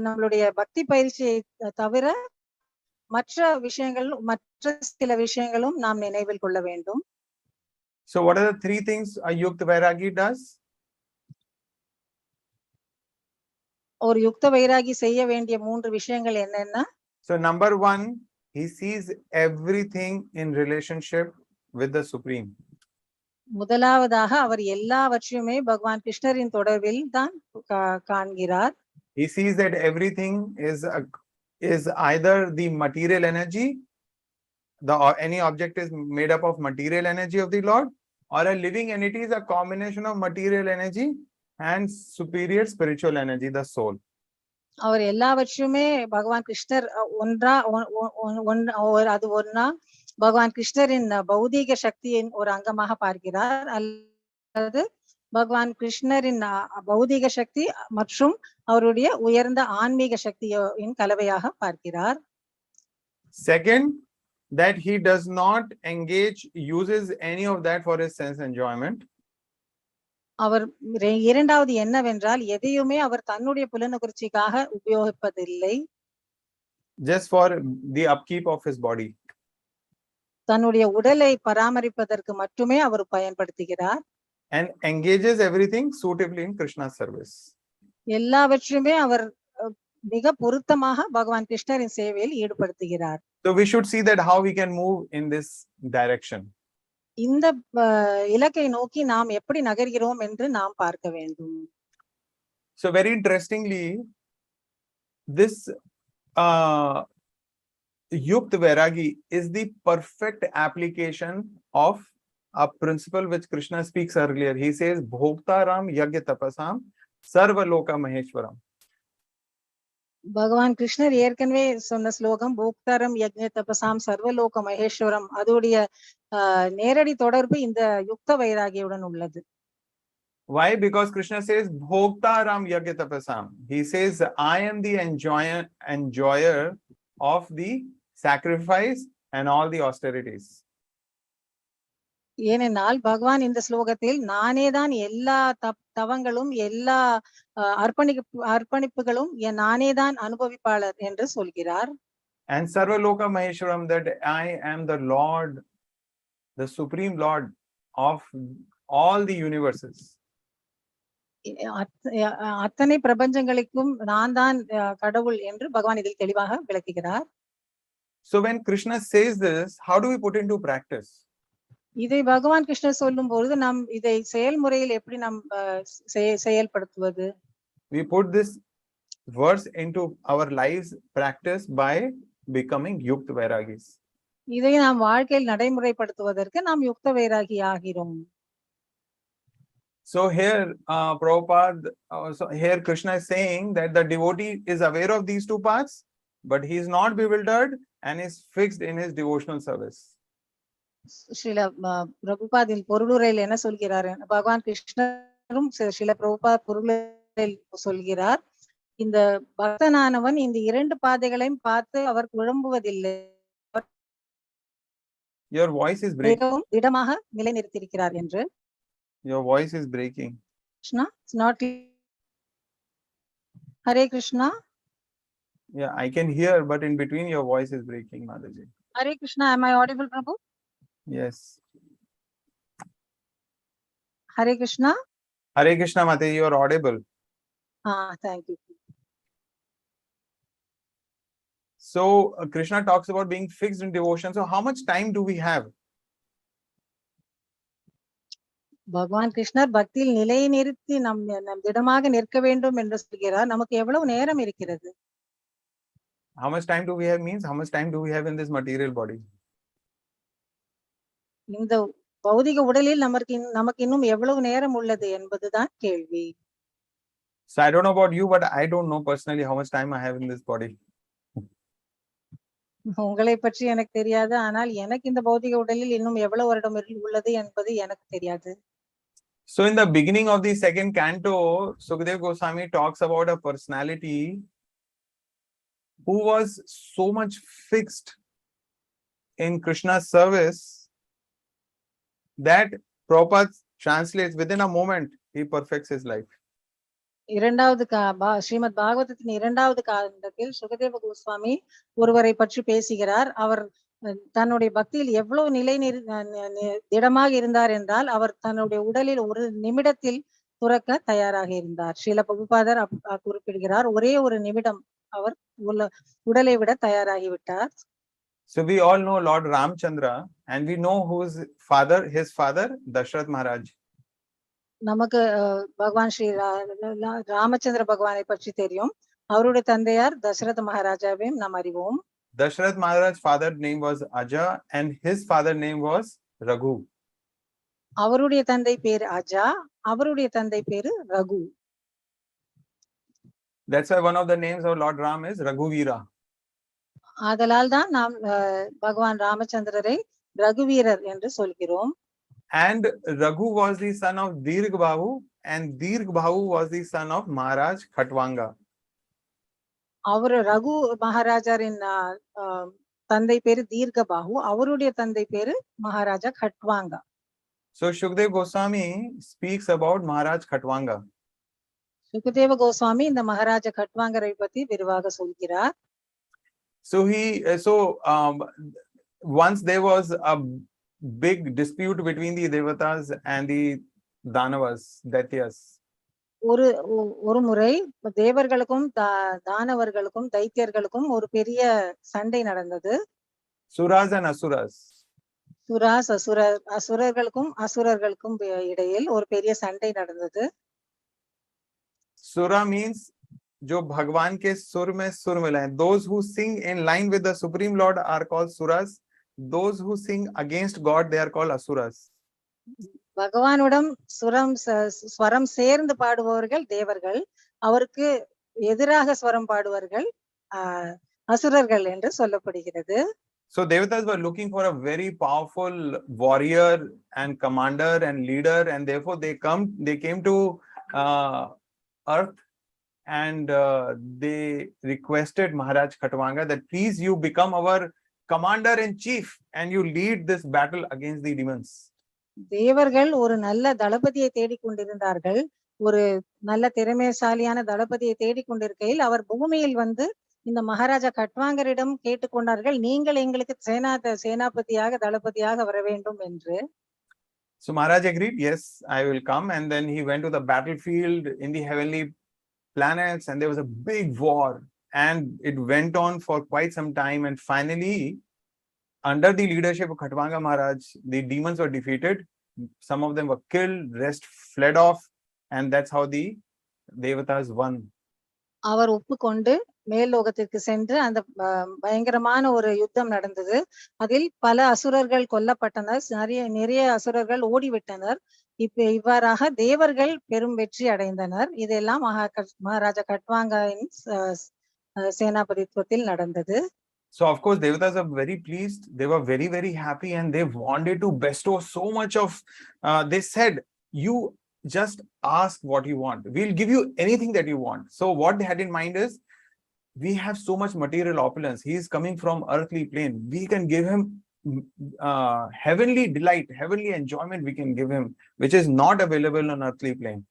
நம்மளுடைய பக்தி பயிற்சியை தவிர மற்ற சில விஷயங்களும் நாம் நினைவில் கொள்ள வேண்டும். So what are the 3 things a Yukt Vairagi does? ஒரு யுக்த வைராகி செய்ய வேண்டிய 3 விஷயங்கள் என்னென்ன? So number 1, he sees everything in relationship with the Supreme. முதலாவதாக அவர் எல்லாவற்றையுமே பகவான் கிருஷ்ணரின் தொடர்பில் தான் காண்கிறார். He sees that everything is either the material energy, any object is made up of material energy of the Lord, or a living entity is a combination of material energy and superior spiritual energy, the soul. அவர் எல்லாவற்றையுமே பகவான் கிருஷ்ணர் அது ஒன்றா பகவான் கிருஷ்ணரின் பௌதீக சக்தியின் ஒரு அங்கமாக பார்க்கிறார், அல்லது பகவான் கிருஷ்ணரின் பௌதீக சக்தி மற்றும் அவருடைய உயர்ந்த ஆன்மீக சக்தியின் கலவையாக பார்க்கிறார். Second, that he does not uses any of that for his sense enjoyment. அவர் இரண்டாவது என்னவென்றால் எதையுமே அவர் தன்னுடைய புலனுகர்ச்சிக்காக உபயோகிப்பதில்லை. Just for the upkeep of his body. தன்னுடைய உடலை பராமரிப்பதற்கு மட்டுமே அவர் பயன்படுத்துகிறார். And engages everything suitably in Krishna's service. எல்லாவற்றையுமே அவர் மிக பொருத்தமாக பகவான் கிருஷ்ணரின் சேவையில் ஈடுபடுத்துகிறார். So we should see that how we can move in this direction. இந்த இலக்கை நோக்கி நாம் எப்படி நகர்கிறோம் என்று நாம் பார்க்க வேண்டும். So very interestingly, this Yukt Vairagi is the perfect application of a principle which Krishna speaks earlier. He says, Bhoktaram Yagya Tapasam Sarvaloka Maheshwaram. பகவான் கிருஷ்ணர் ஏற்கனவே சொன்ன ஸ்லோகம் போக்தாரம் யக்ஞ தபசாம் சர்வலோக மகேஸ்வரம், அதோடைய நேரடி தொடர்பு இந்த யுக்த வைராகியுடன் உள்ளது. Why? Because Krishna says Bhoktaram Yagya Tapasam. He says, I am the enjoyer of the sacrifice and all the austerities. ஏனென்றால் பகவான் இந்த ஸ்லோகத்தில் நானே தான் எல்லா தவங்களும் எல்லா அர்ப்பணிப்புகளும் நானே தான் அனுபவிப்பாளர் என்று சொல்கிறார். And Sarvaloka Maheshwaram, that I am the Lord, the Supreme Lord of all the universes. அத்தனை பிரபஞ்சங்களுக்கும் நான் தான் கடவுள் என்று பகவான் இதில் தெளிவாக விளக்குகிறார். So when Krishna says this, how do we put into practice? இதை பகவான் கிருஷ்ணர் சொல்லும் பொழுது நாம் இதை செயல்முறையில் எப்படி நாம் செயல்படுத்துவது? We put this verse into our lives practice by becoming Yukt Vairagis. இதை நாம் வாழ்க்கையில் நடைமுறைப்படுத்துவதற்கு நாம் யுக்த வைராகி ஆகிறோம். So here Prabhupada, here Krishna is saying that the devotee is aware of these 2 paths, but he is not bewildered and is fixed in his devotional service. Srila பிரபுபாதின் பொருளுரையில் என்ன சொல்கிறார்? பகவான் கிருஷ்ணரும் ஸ்ரீல பிரபுபாத் பொருளுரையில் சொல்கிறார், இந்த பக்தனானவன் இந்த 2 பாதைகளையும் பார்த்து அவர் குழம்புவதில்லை. Your voice is breaking. இடமாக நிலைநிறுத்தியிருக்கிறார் என்று. Your voice is breaking. Krishna, it's not. Hare Krishna. Yeah, I can hear, but in between your voice is breaking, Mataji. Hare Krishna, am I audible, Prabhu? Yes. Hare Krishna. Hare Krishna, Mataji, you are audible. Thank you. So Krishna talks about being fixed in devotion. So how much time do we have? பகவான் கிருஷ்ணர் பக்தியில் நிலை நிறுத்தி நம் திடமாக நிற்க வேண்டும் என்று சொல்கிறார். நமக்கு எவ்வளவு நேரம் இருக்கிறது? How much time do we have means how much time do we have in this material body? இந்த பௌதிக உடலில் நமக்கு இன்னும் எவ்வளவு நேரம் உள்ளது என்பதுதான் கேள்வி. So I don't know about you, but I don't know personally how much time I have in this body. உங்களை பற்றி எனக்கு தெரியாது, ஆனால் எனக்கு இந்த பௌதிக உடலில் இன்னும் எவ்வளவு வருடம் உள்ளது என்பது எனக்கு தெரியாது. So in the beginning of the second canto, Sukadeva Goswami talks about a personality who was so much fixed in Krishna's service that Prabhupada translates within a moment, he perfects his life. இரண்டாவது ஸ்ரீமத் பாகவதத்தின் இரண்டாவது காண்டத்தில் சுகதேவ கோஸ்வாமி ஒருவரை பற்றி பேசுகிறார். அவர் தன்னுடைய பக்தியில் எவ்வளவு திடமாக இருந்தார் என்றால் அவர் தன்னுடைய உடலில் ஒரு நிமிடத்தில் துறக்க தயாராக இருந்தார். ஸ்ரீல பிரபுபாதர் குறிப்பிடுகிறார், ஒரே ஒரு நிமிடம் அவர் உடலை விட தயாராகிவிட்டார். So we all know Lord Ramchandra and we know his father Dashrath Maharaj. நமக்கு பகவான் ஸ்ரீ ராமச்சந்திர பகவானை பற்றி தெரியும். அவருடைய தந்தையார் தசரத மகாராஜாவையும் நாம் அறிவோம். Dashrath Maharaj's father name was Aja and his father name was Raghu. அவருடைய தந்தை பேரு அஜா, அவருடைய தந்தை பேரு Raghu. That's why one of the names of Lord Ram is Raghuvira. ஆதலால் தான் நாம் பகவான் ராமச்சந்திரரை ரகுவீரர் என்று சொல்கிறோம். And Raghu was the son of Dirgbahu and Dirgbahu was the son of Maharaj Khatwanga. அவரு ரகு மகாராஜரின் தந்தை பேரு தீர்கபாகு, அவருடைய தந்தை பேரு Maharaja கட்வாங்கா. So Shukdev Goswami speaks about Maharaj Khatwanga. Sukadeva Goswami இந்த மகாராஜா கட்வாங்கரை பத்தி விரிவாக சொல்கிறார். So once there was a big dispute between the devatas and the danavas, daityas. ஒரு முறை தேவர்களுக்கும் தானவர்களுக்கும் தைத்தியர்களுக்கும் ஒரு பெரிய சண்டை நடந்தது. Suras and asuras. சுராஸ் அசுரர்களுக்கும் அசுரர்களுக்கும் இடையில் ஒரு பெரிய சண்டை நடந்தது. Sura means जो भगवान के सुर में सुर मिलाए. Those who sing in line with the Supreme Lord are called suras. Those who sing against God, they are called asuras. பகவானுடன் ஸ்வரம் சேர்ந்து பாடுபவர்கள் தேவர்கள், அவருக்கு எதிராக ஸ்வரம் பாடுவர்கள் அசுரர்கள் என்று சொல்லப்படுகிறது. So devatas were looking for a very powerful warrior and commander and leader, and therefore they came to earth and they requested Maharaj Khatwanga that please you become our commander in chief and you lead this battle against the demons. தேவர்கள் ஒரு நல்ல தளபதியை தேடிக்கொண்டிருந்தார்கள். ஒரு நல்ல திறமைசாலியான தளபதியை தேடிக்கொண்டிருக்கையில் அவர் பூமியில் வந்து இந்த மகாராஜா கட்வாங்கரிடம் கேட்டுக்கொண்டார்கள், நீங்கள் எங்களுக்கு சேனாபதியாக தளபதியாக வர வேண்டும் என்று. So Maharaj agreed, yes, I will come. And then he went to the battlefield in the heavenly planets and there was a big war and it went on for quite some time, and finally under the leadership of Khatwanga Maharaj, the demons were defeated. Some of them were killed, rest fled off, and that's how the devatas won. அவர் ஒப்புக்கொண்டு மேல்லோகத்திற்கு சென்று அந்த பயங்கரமான ஒரு யுத்தம் நடந்தது. அதில் பல அசுரர்கள் கொல்லப்பட்டனர், நிறைய அசுரர்கள் ஓடிவிட்டனர். இவ்வாறாக தேவர்கள் பெரும் வெற்றி அடைந்தனர். இதெல்லாம் மகாராஜா கட்வாங்கின் சேனாபதித்துவத்தில் நடந்தது. So of course devatas are very pleased. They were very, very happy and they wanted to bestow so much of, they said, you just ask what you want. We'll give you anything that you want. So what they had in mind is, we have so much material opulence. He is coming from earthly plane. We can give him heavenly delight, heavenly enjoyment we can give him, which is not available on earthly plane.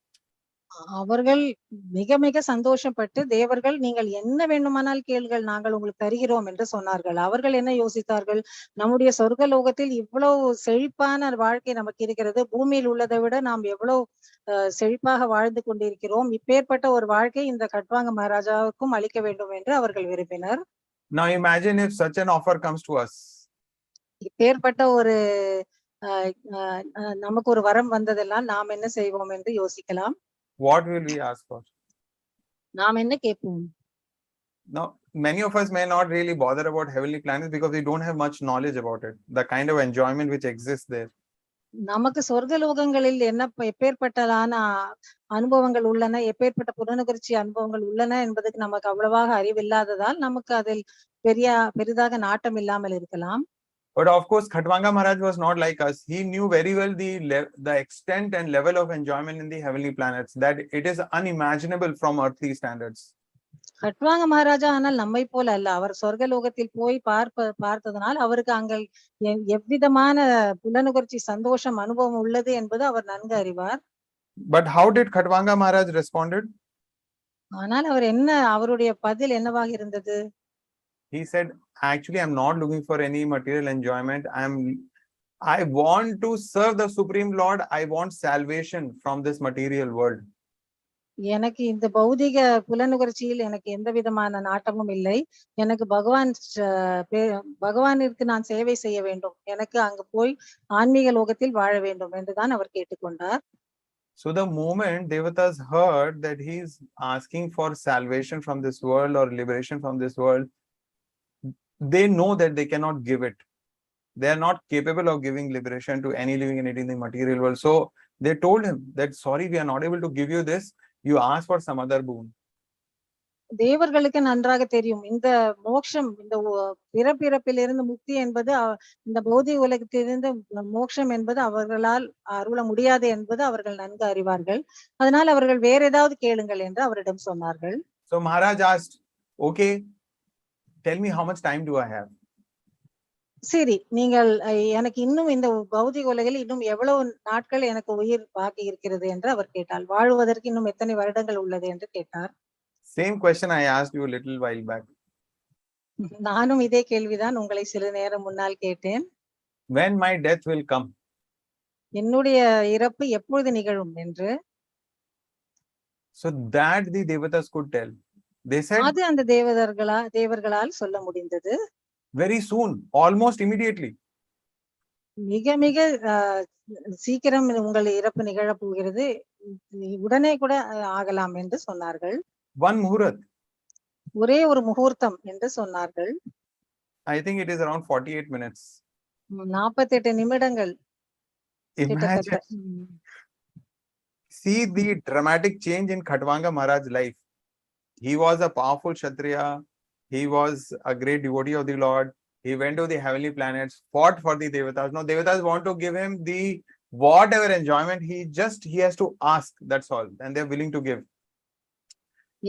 அவர்கள் மிக மிக சந்தோஷப்பட்டு தேவர்கள் நீங்கள் என்ன வேண்டுமானால் கேளுங்கள் நாங்கள் உங்களுக்கு தருகிறோம் என்று சொன்னார்கள். அவர்கள் என்ன யோசித்தார்கள், நம்முடைய சொர்க்க லோகத்தில் இவ்வளவு செழிப்பான வாழ்க்கை நமக்கு இருக்கிறது, பூமியில் உள்ளதை விட நாம் எவ்வளவு செழிப்பாக வாழ்ந்து கொண்டிருக்கிறோம், இப்பேற்பட்ட ஒரு வாழ்க்கை இந்த கட்வாங்க மகாராஜாவுக்கும் அளிக்க வேண்டும் என்று அவர்கள் விரும்பினர். Now imagine if such an offer comes to us. இப்பேற்பட்ட ஒரு நமக்கு ஒரு வரம் வந்ததெல்லாம் நாம் என்ன செய்வோம் என்று யோசிக்கலாம். What will we ask for? நாம் என்ன கேட்போம்? Now, many of us may not really bother about heavenly planets because we don't have much knowledge about it, the kind of enjoyment which exists there. நமக்கு சொர்க்க லோகங்களில் என்ன எப்பேற்பட்டதான அனுபவங்கள் உள்ளன, எப்பேற்பட்ட புலனுகர்ச்சி அனுபவங்கள் உள்ளன என்பதுக்கு நமக்கு அவ்வளவாக அறிவில்லாததால் நமக்கு அதில் பெரிதாக நாட்டம் இல்லாமல் இருக்கலாம். But of course, Khatwanga Maharaj was not like us. He knew very well the extent and level of enjoyment in the heavenly planets, that it is unimaginable from earthly standards. கட்வாங்க Maharaja ஆனால் நம்மை போல அல்ல. அவர் சொர்க்க லோகத்தில் போய் பார்த்ததனால் அவருக்கு அங்கே எவ்விதமான புலனுகர்ச்சி சந்தோஷம் அனுபவம் உள்ளது என்பது அவர் நன்கு அறிவார். But how did Khatwanga Maharaj responded? ஆனால் அவர் அவருடைய பதில் என்னவாக இருந்தது? He said, actually, I'm not looking for any material enjoyment. I want to serve the Supreme Lord. I want salvation from this material world. எனக்கு இந்த பௌதிக புலனுகர்ச்சியில் எனக்கு எந்த விதமான நாட்டமும் இல்லை. எனக்கு பகவானிற்கு நான் சேவை செய்ய வேண்டும். எனக்கு அங்கு போய் ஆன்மீக லோகத்தில் வாழ வேண்டும் என்றுதான் அவர் கேட்டுக்கொண்டார். So the moment devatas heard that he is asking for salvation from this world or liberation from this world, they know that they cannot give it. They are not capable of giving liberation to any living entity in the material world. So they told him that, sorry, we are not able to give you this. You ask for some other boon. தேவர்களுக்கு நன்றாக தெரியும் இந்த மோட்சம், இந்த பிறப்பிறப்பிலிருந்து முக்தி என்பது, இந்த பௌதிக உலகத்திலிருந்து மோட்சம் என்பது அவர்களால் அருள முடியாது என்பது அவர்கள் நன்கு அறிவார்கள். அதனால் அவர்கள் வேற ஏதாவது கேளுங்கள் என்று அவரிடம் சொன்னார்கள். So Maharaj asked, okay, tell me how much time do I have? சரி, நீங்கள் எனக்கு இன்னும் இந்த பௌதிக உலகில் இன்னும் எவ்வளவு நாட்கள் எனக்கு உயிர் பாக்கி இருக்கிறது என்று அவர் கேட்டார். வாழ்வதற்கு இன்னும் எத்தனை வருடங்கள் உள்ளது என்று கேட்டார். Same question I asked you a little while back. நானும் இதே கேள்விதான் உங்களை சில நேரம் முன்னால் கேட்டேன். When my death will come? என்னுடைய இறப்பு எப்பொழுது நிகழும் என்று. So that the devatas could tell. They said, அது அந்த தேவர்களால் சொல்ல முடிந்தது. very soon, almost immediately. மிக மிக சீக்கிரம் உங்கள் இறப்பு நிகழப் போகிறது, உடனே கூட ஆகலாம் என்று சொன்னார்கள். One muhurat. ஒரே ஒரு முகூர்த்தம் என்று சொன்னார்கள். I think it is around 48 minutes. 48 நிமிடங்கள். Imagine. See the dramatic change in Khatwanga Maharaj's life. He was a powerful Kshatriya. He was a great devotee of the Lord. He went to the heavenly planets, fought for the devatas. Now devatas want to give him the whatever enjoyment. He has to ask. That's all, and they're willing to give.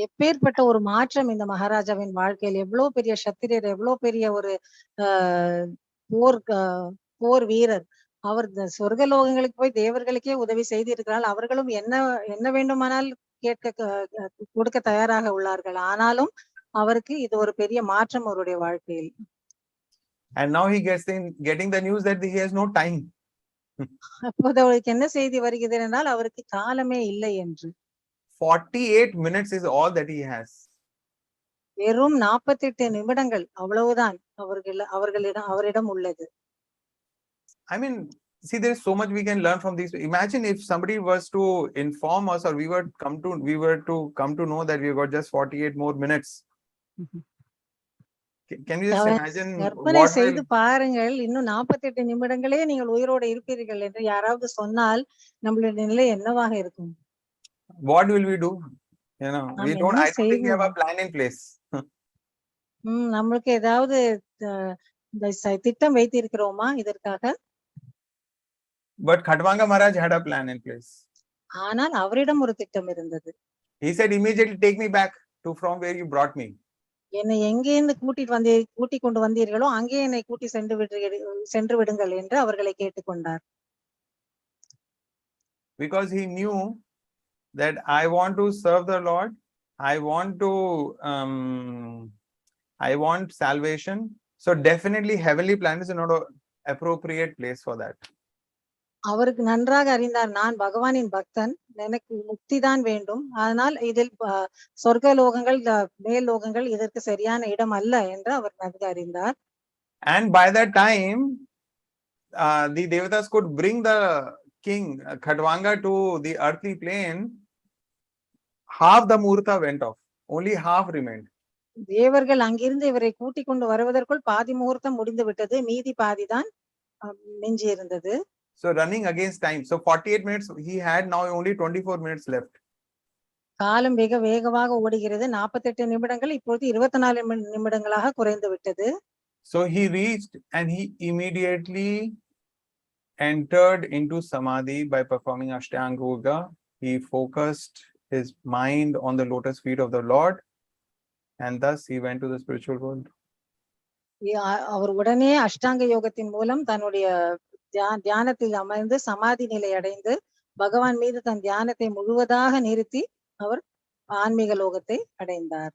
எப்பேற்பட்ட ஒரு மாற்றம் இந்த மகாராஜாவின் வாழ்க்கையில்! எவ்வளவு பெரிய சத்திரியர், எவ்வளவு பெரிய ஒரு போர் வீரர்! அவர் சொர்க்க லோகங்களுக்கு போய் தேவர்களுக்கே உதவி செய்து இருக்கிறார். அவர்களும் என்ன வேண்டுமானால் கொடுக்க தயாராக உள்ளார்கள். ஆனாலும் அவருக்கு இது ஒரு பெரிய மாற்றம் அவருடைய வாழ்க்கையில். And now he getting the news that he has no time. அப்போது அவருக்கு என்ன செய்தி வருகிறது என்றால் அவருக்கு காலமே இல்லை என்று. 48 minutes is all that he has. வெறும் 48 நிமிடங்கள் அவ்வளவுதான் அவரிடம் உள்ளது. I mean, see, there is so much we can learn from these. Imagine if somebody was to inform us, or we were to come to know that we got just 48 more minutes. Can you just imagine? கற்பனை செய்து பாருங்கள், இன்னும் 48 நிமிடங்களே நீங்கள் உயிரோடு இருப்பீர்கள் என்று யாராவது சொன்னால் நம்மளுடைய நிலை என்னவாக இருக்கும்? What will we do? You know, I don't think we have a plan in place. நமக்கு ஏதாவது திட்டம் வைத்து இருக்கிறோமா இதற்காக? But Khatwanga Maharaj had a plan in place. ஆனால் அவரிடம் ஒரு திட்டம் இருந்தது. He said, immediately take me back to from where you brought me. என்னை எங்கேருந்து கூட்டி கொண்டு வந்தீர்களோ அங்கே என்னை கூட்டி சென்று விடுங்கள் என்று அவர்களை கேட்டுக்கொண்டார். Because he knew that I want to serve the Lord, I want salvation. So definitely heavenly planet is not an appropriate place for that. அவருக்கு நன்றாக அறிந்தார், நான் பகவானின் பக்தன், எனக்கு முக்தி தான் வேண்டும், ஆனால் இதில் சொர்க்க லோகங்கள் மேல் லோகங்கள் இதற்கு சரியான இடம் அல்ல என்று அவர் நன்கு அறிந்தார். And by that time the devatas could bring the king Khatvanga to the earthly plane. Half the muhurta went off, only half remained. தேவர்கள் அங்கிருந்து இவரை கூட்டிக் கொண்டு வருவதற்குள் பாதி முகூர்த்தம் முடிந்து விட்டது, மீதி பாதி தான் மிஞ்சி இருந்தது. So running against time. So 48 minutes he had, now only 24 minutes left. காலம் வெக வேகமாக ஓடுகிறது, 48 நிமிடங்கள் இப்போது 24 நிமிடங்களாக குறைந்து விட்டது. So he reached and he immediately entered into samadhi by performing ashtanga yoga. He focused his mind on the lotus feet of the Lord, and thus he went to the spiritual world. அவர் உடனே அஷ்டாங்க யோகத்தின் மூலம் தன்னுடைய தியானத்தில் அமர்ந்து சமாதி நிலை அடைந்து பகவான் மீது தன் தியானத்தை முழுவதாக நிறுத்தி அவர் ஆன்மீக லோகத்தை அடைந்தார்.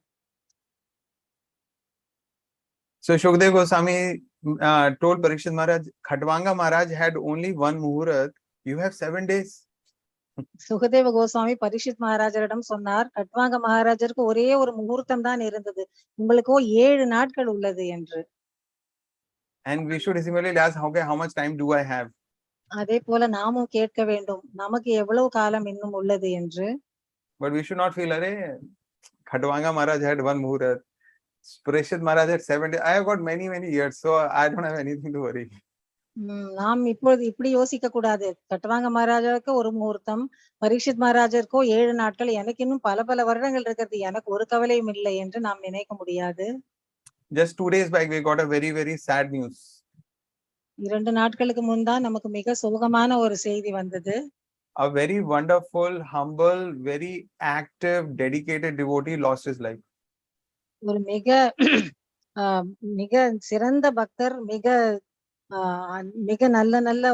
So Shukdev Goswami told Parikshit Maharaj, Khatvanga Maharaj had only one muhurat, you have 7 days. Sukadeva Goswami Parikshit மகாராஜரிடம் சொன்னார், கட்வாங்க மகாராஜருக்கு ஒரே ஒரு முகூர்த்தம் தான் இருந்தது, உங்களுக்கோ 7 நாட்கள் உள்ளது என்று. And we should similarly ask, okay, how much time do I have? அதே போல நாமும் கேட்க வேண்டும், நமக்கு எவ்வளவு காலம் இன்னும் உள்ளது என்று. But we should not feel, arey, Khatvanga Maharaj had one muhurat, Parikshit Maharaj had 7 days. I have got many years, so I don't have anything to worry. நாம் இப்பொழுது இப்படி யோசிக்க கூடாது, கட்வாங்க மகாராஜாவுக்கு ஒரு முகூர்த்தம், பரீட்சித் மகாராஜருக்கோ 7 நாட்கள், எனக்கு இன்னும் பல வருடங்கள் இருக்கிறது, எனக்கு ஒரு கவலையும் இல்லை என்று நாம் நினைக்க முடியாது. Just 2 days back we got a very sad news. 2 நாட்களுக்கு முன் தான் நமக்கு மிக சோகமான ஒரு செய்தி வந்தது. A very wonderful, humble, very active, dedicated devotee lost his life. ஒரு மிக சிறந்த பக்தர், மிக நல்ல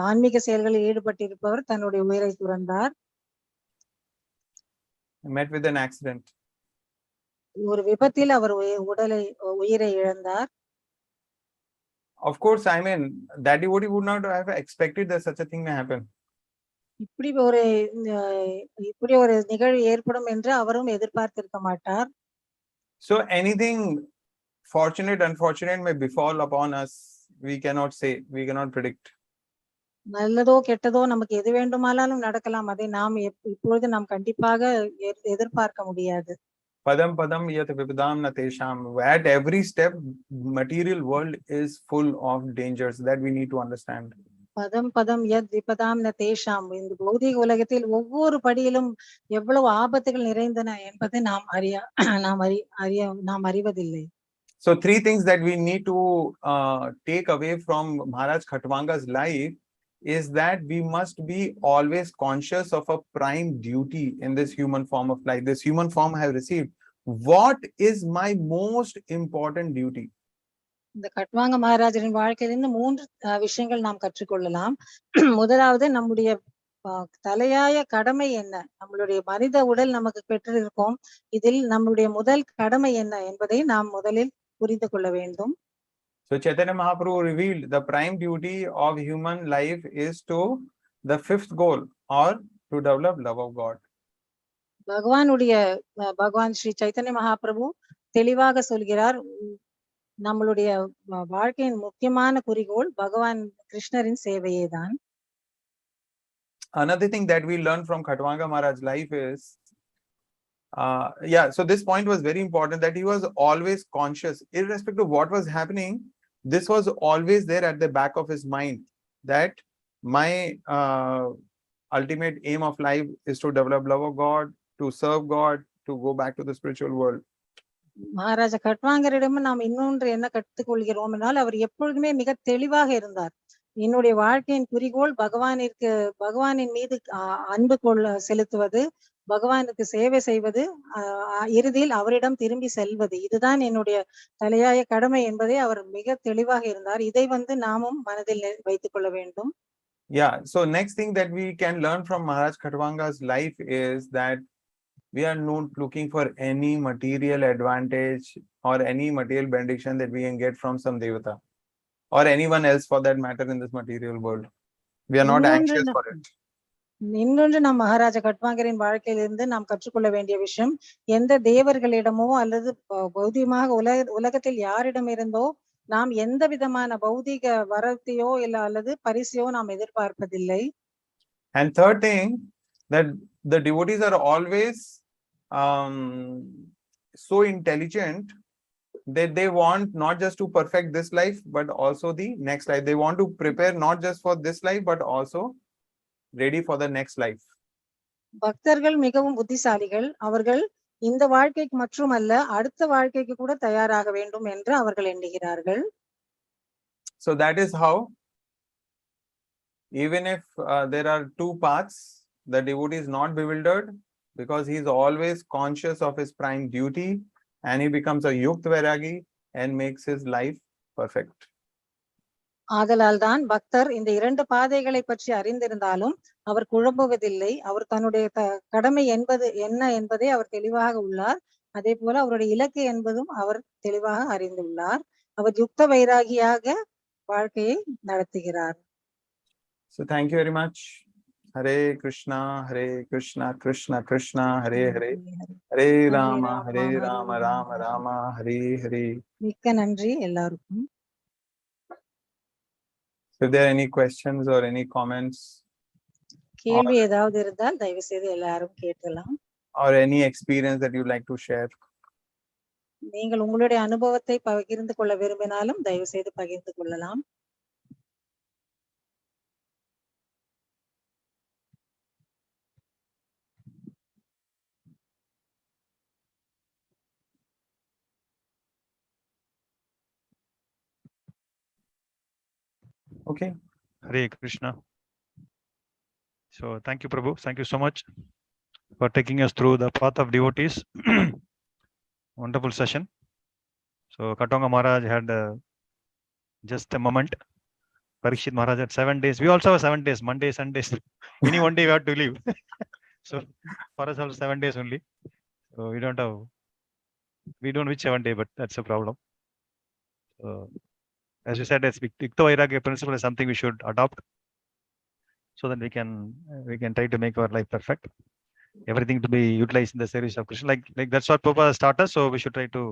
ஆன்மீக செயல்களில் ஈடுபட்டிருப்பவர் தன்னுடைய உயிரை துறந்தார். Met with an accident. ஒரு விபத்தில் அவர் உயிரை இழந்தார். Of course, I mean, that devotee would not have expected that such a thing may happen. இப்படி ஒரு நிகழ்வு ஏற்படும் என்று அவரும் எதிர்பார்த்திருக்க மாட்டார். So anything fortunate, unfortunate may befall upon us. We cannot say, we cannot predict. நல்லதோ கெட்டதோ நமக்கு எது வேண்டுமானாலும் நடக்கலாம், அதை நாம் இப்பொழுது நாம் கண்டிப்பாக எதிர்பார்க்க முடியாது. Padam padam yat vipidam natesham. At every step, material world is full of dangers that we need to understand. பதம் பதம் யத் விபதாம் நதேஷாம். இந்த பௌதிக உலகத்தில் ஒவ்வொரு படியிலும் எவ்வளவு ஆபத்துகள் நிறைந்தன என்பதை நாம் அறிவதில்லை. So 3 things that we need to take away from Maharaj Khatvanga's life is that we must be always conscious of a prime duty in this human form of life. This human form I have received. What is my most important duty? இந்த கட்வாங்க மகாராஜரின் வாழ்க்கையிலிருந்து 3 விஷயங்கள் நாம் கற்றுக்கொள்ளலாம். முதலாவது, நம்முடைய தலையாய கடமை என்ன, நம்மளுடைய மனித உடல் நமக்கு பெற்றிருக்கோம், இதில் நம்முடைய முதல் கடமை என்ன என்பதை நாம் முதலில் புரிந்து கொள்ள வேண்டும். So Chaitanya Mahaprabhu revealed the prime duty of human life is to the 5th goal, or to develop love of God. பகவான் ஸ்ரீ சைத்தன்ய மகாபிரபு தெளிவாக சொல்கிறார், நம்மளுடைய வாழ்க்கையின் முக்கியமான குறிக்கோள் பகவான் கிருஷ்ணரின் சேவையே தான். Another thing that we learn from Khatvanga Maharaj's life is, so this point was very important, that he was always conscious, irrespective of what was happening. This was always there at the back of his mind, that my ultimate aim of life is to develop love of God, to serve God, to go back to the spiritual world. Maharaja கட்வாங்கரிடம் நாம் இன்னொன்று என்ன கற்றுக்கொள்கிறோம் என்றால், அவர் எப்பொழுதுமே மிக தெளிவாக இருந்தார். என்னுடைய வாழ்க்கையின் குறிக்கோள் பகவானின் மீது அன்பு செலுத்துவது, பகவானுக்கு சேவை செய்வது, இறுதியில் அவரிடம் திரும்பி செல்வது, இதுதான் என்னுடைய தலையாய கடமை என்பதை அவர் மிக தெளிவாக இருந்தார். இதை நாமும் மனதில் வைத்துக் கொள்ள வேண்டும். Yeah, so next thing that we can learn from Maharaj Khatwanga's life is that we are not looking for any material advantage or any material benediction that we can get from some devata or anyone else for that matter in this material world. We are not anxious for it. இன்னொன்று நம் மகாராஜா கட்வாங்கரின் வாழ்க்கையிலிருந்து நாம் கற்றுக்கொள்ள வேண்டிய விஷயம், எந்த தேவர்களிடமோ அல்லது பௌதிகமாக உலகத்தில் யாரிடமிருந்தோ நாம் எந்த விதமான பௌதிக வரத்தையோ இல்ல அல்லது பரிசையோ நாம் எதிர்பார்ப்பதில்லை. And third thing, that the devotees are always so intelligent that they want not just to perfect this life but also the next life. They want to prepare not just for this life but also ready for the next life. பக்தர்கள் மிகவும் புத்திசாலிகள். அவர்கள் இந்த வாழ்க்கைக்கு மட்டுமல்ல அடுத்த வாழ்க்கைக்கு கூட தயாராக வேண்டும் என்று அவர்கள் எண்ணுகிறார்கள். So that is how, even if there are two paths, the devotee is not bewildered because he is always conscious of his prime duty and he becomes a yukta vairagi and makes his life perfect. ஆதலால் தான் பக்தர் இந்த இரண்டு பாதைகளை பற்றி அறிந்திருந்தாலும் அவர் குழம்புவதில்லை. அவர் தன்னுடைய கடமை என்பது என்ன என்பதை அவர் தெளிவாக உள்ளார். அதே போல அவருடைய இலக்கு என்பதும் அவர் தெளிவாக அறிந்துள்ளார். அவர் யுக்த வைராகியாக வாழ்க்கையை நடத்துகிறார். So thank you very much. Hare Krishna, Krishna Krishna, Hare Hare, Hare Rama, Rama Rama, Hare Hare. மிக்க நன்றி எல்லாருக்கும். If there are any questions or any comments, கேள்வி ஏதாவது இருந்தால் தயவு செய்து எல்லாரும் கேட்கலாம். or any experience that you'd like to share, நீங்கள் உங்களுடைய அனுபவத்தை பகிர்ந்து கொள்ள விரும்பினாலும் தயவு செய்து பகிர்ந்து கொள்ளலாம். okay. Hare Krishna. So thank you, Prabhu. Thank you so much for taking us through the path of devotees. Wonderful session. So Khatwanga Maharaj had just a moment. Parikshit Maharaj had 7 days. We also have 7 days, Monday, Sundays. Any one day we have to leave. So for us also 7 days only. So we don't reach 7 days, but that's a problem. So as you said, yukta vairagya principle is something we should adopt, so that we can try to make our life perfect. Everything to be utilized in the service of Krishna. Like that's what Prabhupada started. So we should try to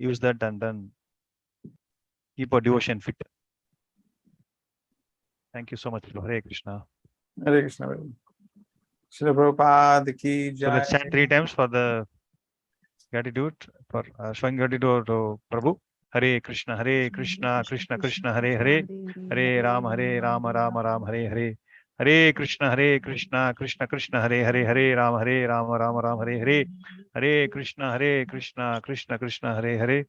use that and then keep our devotion fit. Thank you so much. Hare Krishna. Hare Krishna. Srila Prabhupada ki jai. So let's chant 3 times for the gratitude, for showing gratitude to Prabhu. Hare Krishna, Krishna Krishna, Hare Hare, Hare Rama, Rama Rama, Hare Hare. Hare Krishna, Krishna Krishna, Hare Hare, Hare Rama, Rama Rama, Hare Hare. Hare Krishna, Krishna Krishna, Hare Hare,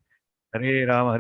Hare Rama,